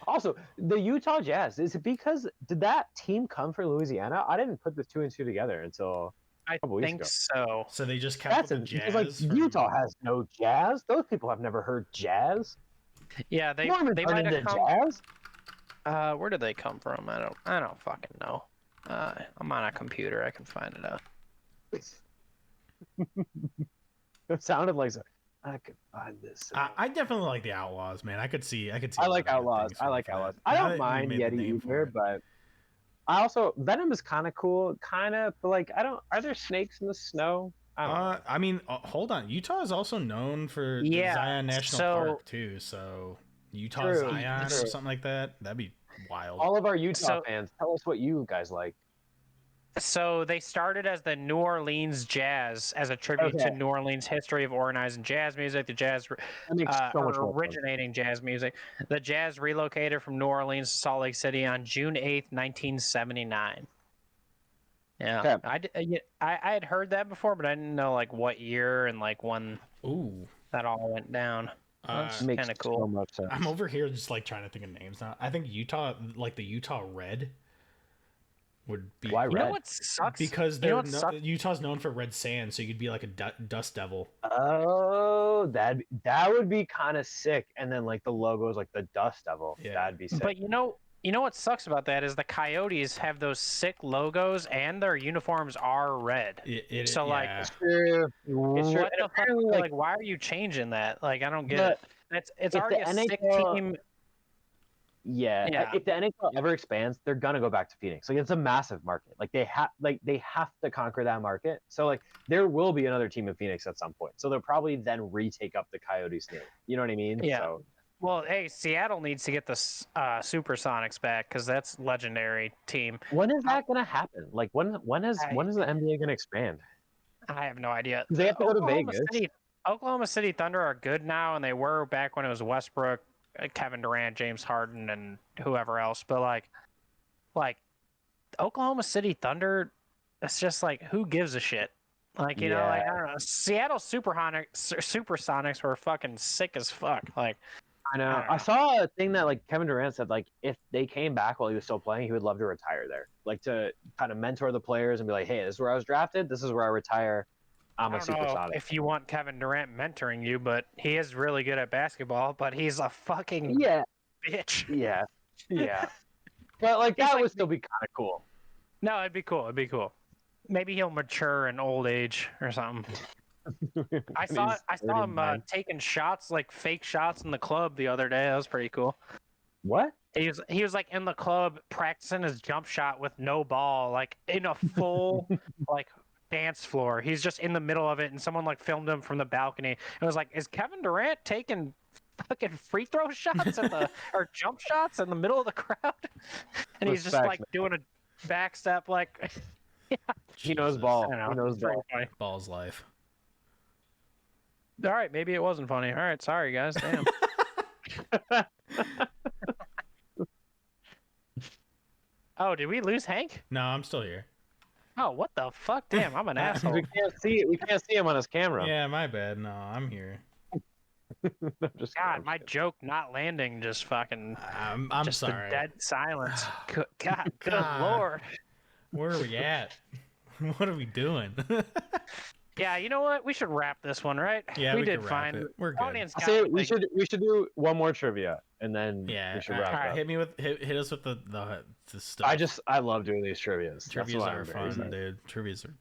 Also, the Utah Jazz, is it because did that team come from Louisiana? I didn't put the 2 and 2 together until I a couple weeks think ago. so. So they just kept the Jazz. Like Utah has no jazz. Those people have never heard jazz. Yeah, they Mormons might aren't have into come. jazz. Where did they come from? I don't fucking know. I'm on a computer. I can find it out. It sounded like I could find this. I definitely like the Outlaws, man. I could see. I like Outlaws. I like Outlaws. I don't mind Yeti either, but I also Venom is kind of cool, kind of, but like I don't. Are there snakes in the snow? I don't know. I mean, hold on. Utah is also known for the Yeah, Zion National so- Park too. So Utah True, Zion true. or something like that. That'd be wild. All of our Utah So- fans, tell us what you guys like. So they started as the New Orleans Jazz as a tribute to Okay. New Orleans' history of organizing jazz music. The jazz That makes so much more sense. originating jazz music. The Jazz relocated from New Orleans to Salt Lake City on June 8th, 1979. Yeah, Okay. I had heard that before, but I didn't know like what year and like when Ooh, that all went down. That's Makes kind of cool. so much sense. I'm over here just like trying to think of names now. I think Utah, like the Utah Red, would be. Why You know red? what sucks? Because You know they're what sucks? Utah's known for red sand, so you could be like a dust devil. Oh, that would be kind of sick. And then like the logo is like the Dust Devil. Yeah. That'd be sick. But you know what sucks about that is the Coyotes have those sick logos and their uniforms are red. So, like, yeah. It's true. It's true. What And the fuck? apparently, Like, why are you changing that? Like, I don't get it. It's if already the a sick NHL team. Yeah. Yeah. If the NHL ever expands, they're gonna go back to Phoenix. Like it's a massive market. Like they have to conquer that market. So like there will be another team in Phoenix at some point. So they'll probably then retake up the Coyotes name. You know what I mean? Yeah. So Well, hey, Seattle needs to get the Supersonics back because that's legendary team. when is that gonna happen? Like when is the NBA gonna expand? I have no idea. They have to go to Vegas. Oklahoma City Thunder are good now, and they were back when it was Westbrook, Kevin Durant, James Harden, and whoever else. But like Oklahoma City Thunder, it's just like who gives a shit? Like you know, like I don't know. Seattle Supersonics were fucking sick as fuck. Like I know. I saw a thing that like Kevin Durant said like if they came back while he was still playing, he would love to retire there. Like to kind of mentor the players and be like, hey, this is where I was drafted. This is where I retire. I'm I a don't know Supersonic. if you want Kevin Durant mentoring you, but he is really good at basketball. But he's a fucking Yeah. bitch. Yeah. Yeah. But like that would still be kind of cool. No, it'd be cool. It'd be cool. Maybe he'll mature in old age or something. I saw him taking shots, like fake shots in the club the other day. That was pretty cool. What? He was like in the club practicing his jump shot with no ball, like in a full like dance floor. He's just in the middle of it, and someone like filmed him from the balcony. It was like, is Kevin Durant taking fucking free throw shots or jump shots in the middle of the crowd? And he's just like doing a back step, like He knows ball. I don't know. He knows It's pretty ball. funny. Ball's life. All right, maybe it wasn't funny. All right, sorry guys. Damn. Oh, did we lose Hank? No, I'm still here. Oh, what the fuck? Damn, I'm an asshole. We can't see it. We can't see him on his camera. Yeah, my bad. No, I'm here. Just God, my joke not landing just fucking. I'm just sorry. The dead silence. God, good God. lord. Where are we at? What are we doing? Yeah, you know what? We should wrap this one, right? Yeah, we did could wrap fine. it. We're good. Audience I got say what we they- should do one more trivia and then Yeah, we should all wrap right, it up. hit me with hit us with the stuff. I love doing these trivias. That's Trivias why are I'm very fun, excited. dude. Trivias are.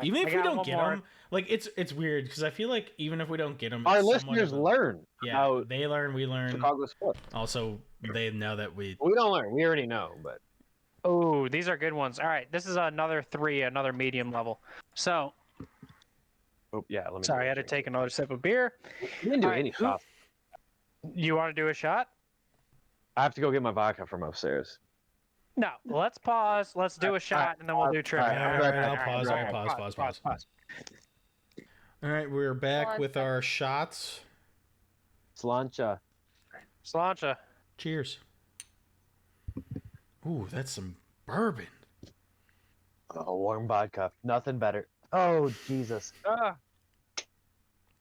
Even if I we got don't one get more. them, like it's weird because I feel like even if we don't get them, Our it's somewhat listeners of a- learn Yeah, how they learn, we learn. Chicago sports. Also, they know that we. We don't learn. We already know, but Oh, these are good ones. All right, this is another medium level. So, let me. sorry, I had to take another sip of beer. We didn't do All right, any who- shots. You want to do a shot? I have to go get my vodka from upstairs. No, let's pause. Let's do a shot, and then we'll do trivia. All right, I'll pause. all I'll right, pause. All right, we're back with our shots. Slancha. Slancha. Cheers. Ooh, that's some bourbon. Oh, warm vodka. Nothing better. Oh, Jesus.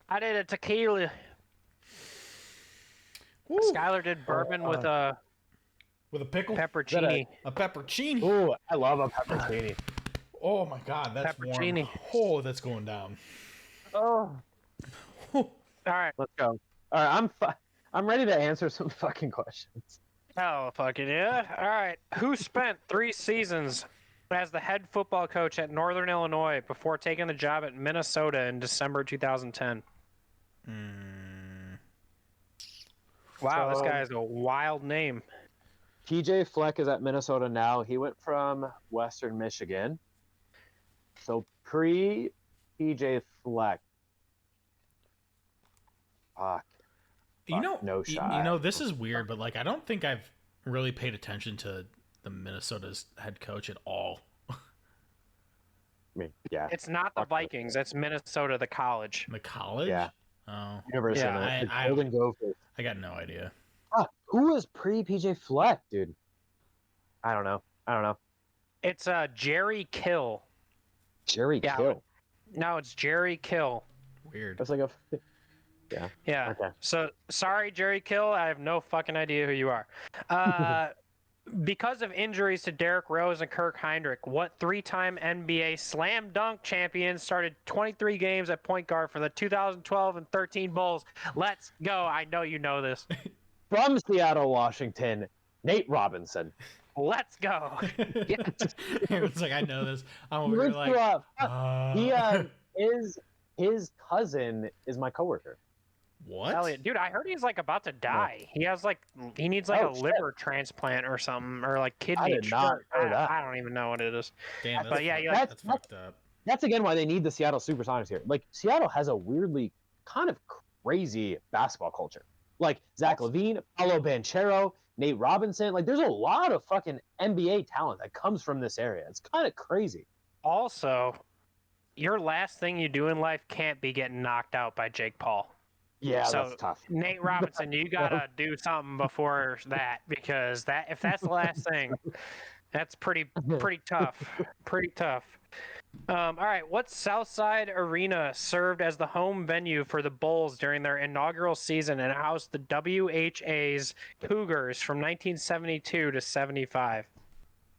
I did a tequila. Woo. Skylar did bourbon with a With a pickle. peppercini. A peppercini. Ooh, I love a pepperoni. Oh my god, that's Peppercini. warm. Oh, that's going down. Oh. All right. Let's go. All right, I'm ready to answer some fucking questions. Oh, fucking yeah. All right. Who spent 3 seasons as the head football coach at Northern Illinois before taking the job at Minnesota in December 2010? Wow, this guy has a wild name. PJ Fleck is at Minnesota now. He went from Western Michigan. So pre PJ Fleck. Fuck. No shot. This is weird, but like I don't think I've really paid attention to the Minnesota's head coach at all. I mean, yeah. It's not the Vikings. It's Minnesota, the college. The college? Yeah. Oh. University. Yeah, of Golden Gophers. I got no idea. Who was pre PJ Fleck, dude? I don't know. It's Jerry Kill. Jerry Kill. No, it's Jerry Kill. Weird. That's like a. Yeah. Yeah. Okay. So sorry, Jerry Kill. I have no fucking idea who you are. Because of injuries to Derrick Rose and Kirk Heinrich, what three-time NBA slam dunk champions started 23 games at point guard for the 2012 and 13 Bulls? Let's go. I know you know this. From Seattle, Washington, Nate Robinson. Let's go. It's like I know this. I'm over here like his cousin is my coworker. What? Elliot, dude, I heard he's like about to die. He has like he needs like a liver transplant or something, or like kidney. I did not hear that. I don't even know what it is. Damn, that's, but yeah, that's fucked up. That's again why they need the Seattle Supersonics here. Like Seattle has a weirdly kind of crazy basketball culture. Like Zach LaVine, Paulo Banchero, Nate Robinson. Like there's a lot of fucking NBA talent that comes from this area. It's kind of crazy. Also, your last thing you do in life can't be getting knocked out by Jake Paul. Yeah, So, that's tough. Nate Robinson, you gotta do something before that, because if that's the last thing, that's pretty tough. Pretty tough. All right, what Southside Arena served as the home venue for the Bulls during their inaugural season and housed the WHA's Cougars from 1972 to 75?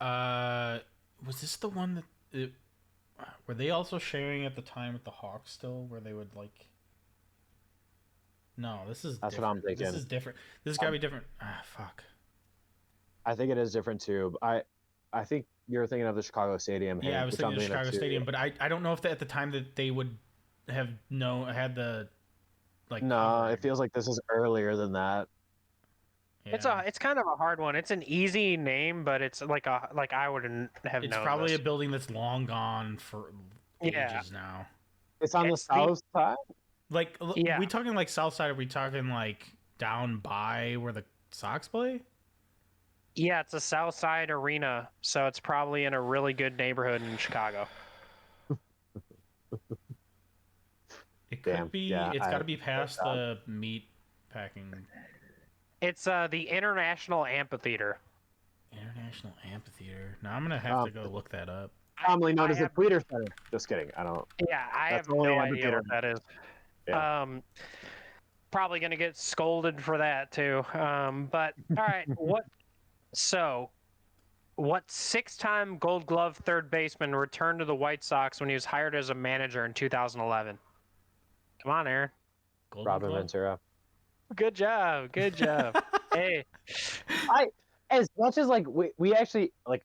Was this the one that were they also sharing at the time with the Hawks still, where they would like? No, this is. That's different. what I'm thinking. This is different. This has got to be different. Fuck. I think it is different too. I think you're thinking of the Chicago Stadium. Yeah, I was thinking of the Chicago Stadium, but I don't know if at the time that they would have had the like. No, covering. it feels like this is earlier than that. Yeah. It's kind of a hard one. It's an easy name, but it's like I wouldn't have known. It's probably this. a building that's long gone for ages now. It's on the south side. Like, Yeah. we talking like south side? Are we talking like down by where the Sox play? Yeah, it's a South Side Arena, so it's probably in a really good neighborhood in Chicago. It could Damn, be. yeah, It's got to be past the meat packing. It's the International Amphitheater. International Amphitheater. Now I'm gonna have to go look that up. Commonly known I as the have- Tweeter Center. Just kidding. I don't. Yeah, I That's have only no idea amphitheater. what that is. Yeah. Probably gonna get scolded for that too. But all right, what six-time Gold Glove third baseman returned to the White Sox when he was hired as a manager in 2011? Come on, Aaron. Golden Robin Glove? Ventura. Good job. Good job. Hey. As much as like we actually like,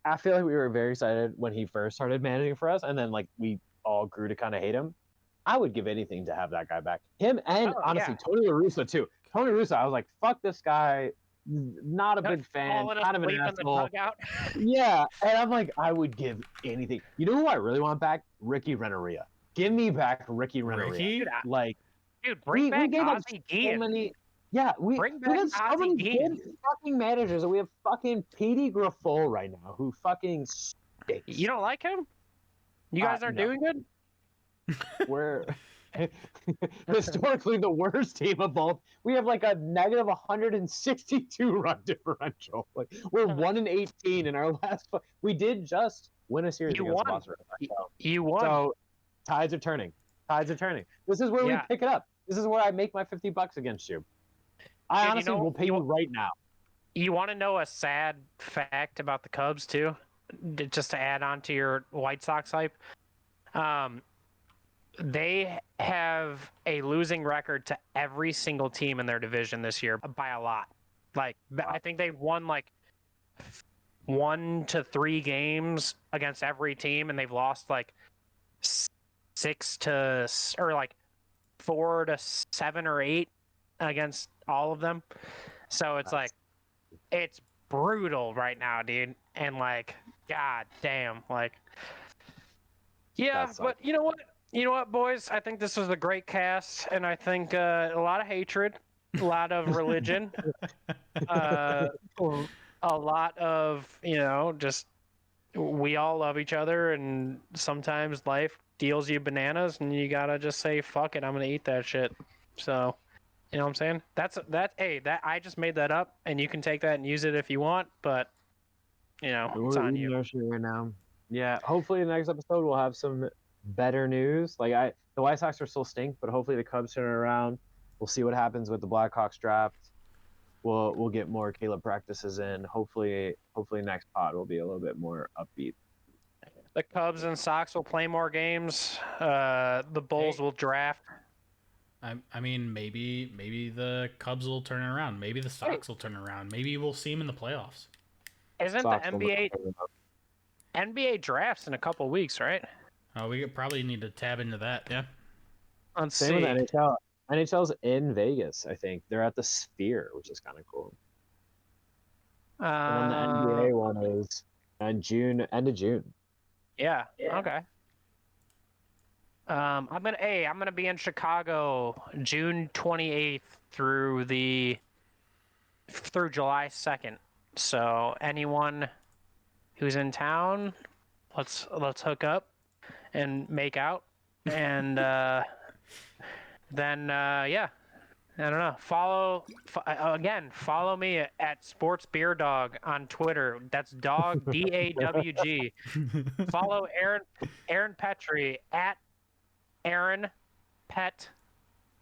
I feel like we were very excited when he first started managing for us, and then like we all grew to kind of hate him. I would give anything to have that guy back. Him and honestly Tony La Russa too. Tony La Russa, I was like, fuck this guy. Not a big fan. Falling Kind of an asleep in the asshole. dugout. Yeah, and I'm like, I would give anything. You know who I really want back? Ricky Renneria. Give me back Ricky Renneria. Ricky? Like, Dude, bring back gave up Ozzie so Guillen. many. Yeah, we Bring we back have so Ozzie many Guillen. good fucking managers, and we have fucking Petey Grafol right now, who fucking stinks. You don't like him? You guys aren't no. doing good? We're historically the worst team of both. We have like a negative 162 run differential. Like we're 1-18 in our last. We did just win a series You against won. Boston. You won. So tides are turning. Tides are turning. This is where we Yeah. pick it up. This is where I make my $50 against you. I Dude, honestly will pay you right now. You want to know a sad fact about the Cubs too? Just to add on to your White Sox hype. They have a losing record to every single team in their division this year by a lot. Like I think they won like 1 to 3 games against every team, and they've lost like 6 to or like 4 to 7 or 8 against all of them. So it's like it's brutal right now, dude. And like, god damn, like, yeah. That sucks. But you know what? You know what, boys? I think this was a great cast, and I think a lot of hatred, a lot of religion, uh, a lot of just we all love each other, and sometimes life deals you bananas, and you gotta just say, "Fuck it, I'm gonna eat that shit." So, you know what I'm saying? Hey, that I just made that up, and you can take that and use it if you want, but it's We're on eating you. our shit right now. Yeah, hopefully the next episode we'll have some better news. The White Sox are still stink, but hopefully the Cubs turn it around. We'll see what happens with the Blackhawks draft. We'll get more Caleb practices in. Hopefully next pod will be a little bit more upbeat. The Cubs and Sox will play more games. The Bulls will draft. I mean, maybe the Cubs will turn it around. Maybe the Sox will turn it around. Maybe we'll see them in the playoffs. Isn't Sox the will NBA drafts in a couple weeks, right? We could probably need to tab into that. Yeah. Let's Same see. with NHL. NHL's in Vegas, I think. They're at the Sphere, which is kind of cool. And then the NBA one is in June, end of June. Yeah. Okay. I'm gonna be in Chicago June 28th through July 2nd. So anyone who's in town, let's hook up and make out, and then yeah, I don't know. Follow me at Sports Beer Dog on Twitter. That's dog DAWG. Follow Aaron Petrie at Aaron Pet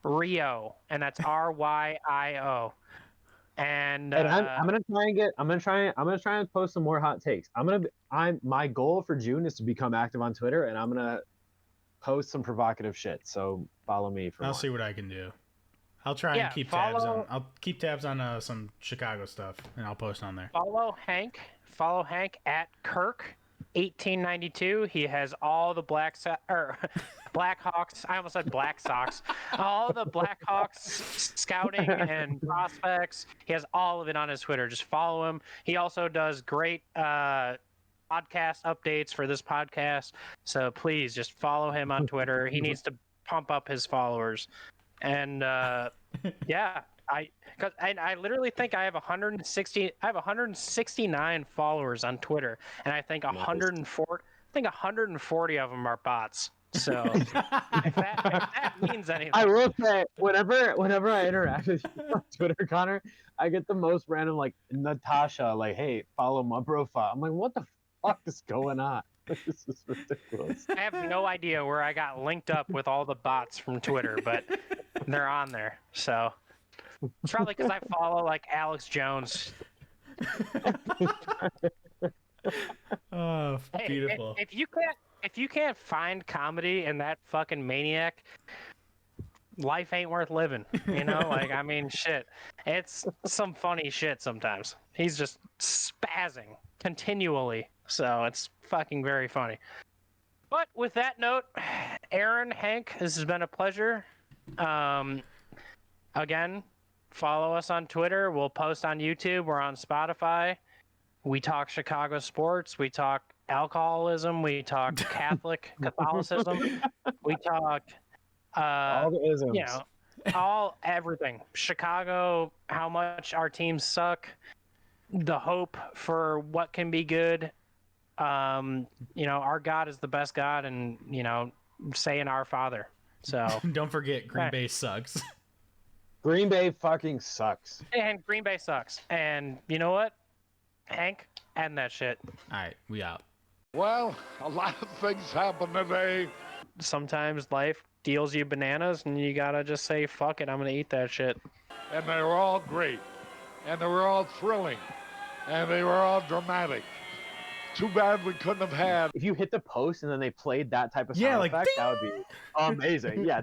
Rio, and that's RYIO. And I'm gonna try and post some more hot takes. My goal for June is to become active on Twitter, and I'm gonna post some provocative shit. So follow me for I'll more. see what I can do. I'll try and keep tabs on. I'll keep tabs on some Chicago stuff, and I'll post on there. Follow Hank at Kirk1892. He has all the Blackhawks. I almost said Black Sox. All the Blackhawks scouting and prospects. He has all of it on his Twitter. Just follow him. He also does great podcast updates for this podcast. So please just follow him on Twitter. He needs to pump up his followers. And yeah, I literally think I have 169 followers on Twitter, and I think 140 of them are bots. So if that means anything, I will say, whenever I interact with you on Twitter, Connor, I get the most random Natasha, hey, follow my profile. I'm like, what the fuck is going on? This is ridiculous. I have no idea where I got linked up with all the bots from Twitter, but they're on there. So it's probably because I follow Alex Jones. Oh, beautiful. If you can't find comedy in that fucking maniac, life ain't worth living. I mean, shit. It's some funny shit sometimes. He's just spazzing continually. So it's fucking very funny. But with that note, Aaron, Hank, this has been a pleasure. Again, follow us on Twitter. We'll post on YouTube. We're on Spotify. We talk Chicago sports. We talk alcoholism. We talk Catholicism. We talk All the isms. everything. Chicago, how much our teams suck, the hope for what can be good. Our God is the best God, and saying our Father. So don't forget, Green Bay sucks. Green Bay fucking sucks. And Green Bay sucks. And you know what, Hank, end that shit. All right, we out. Well, a lot of things happen today. Sometimes life deals you bananas, and you gotta just say, "Fuck it, I'm gonna eat that shit." And they were all great. And they were all thrilling. And they were all dramatic. Too bad we couldn't have had. If you hit the post and then they played that type of sound effect, that would be amazing. Yeah.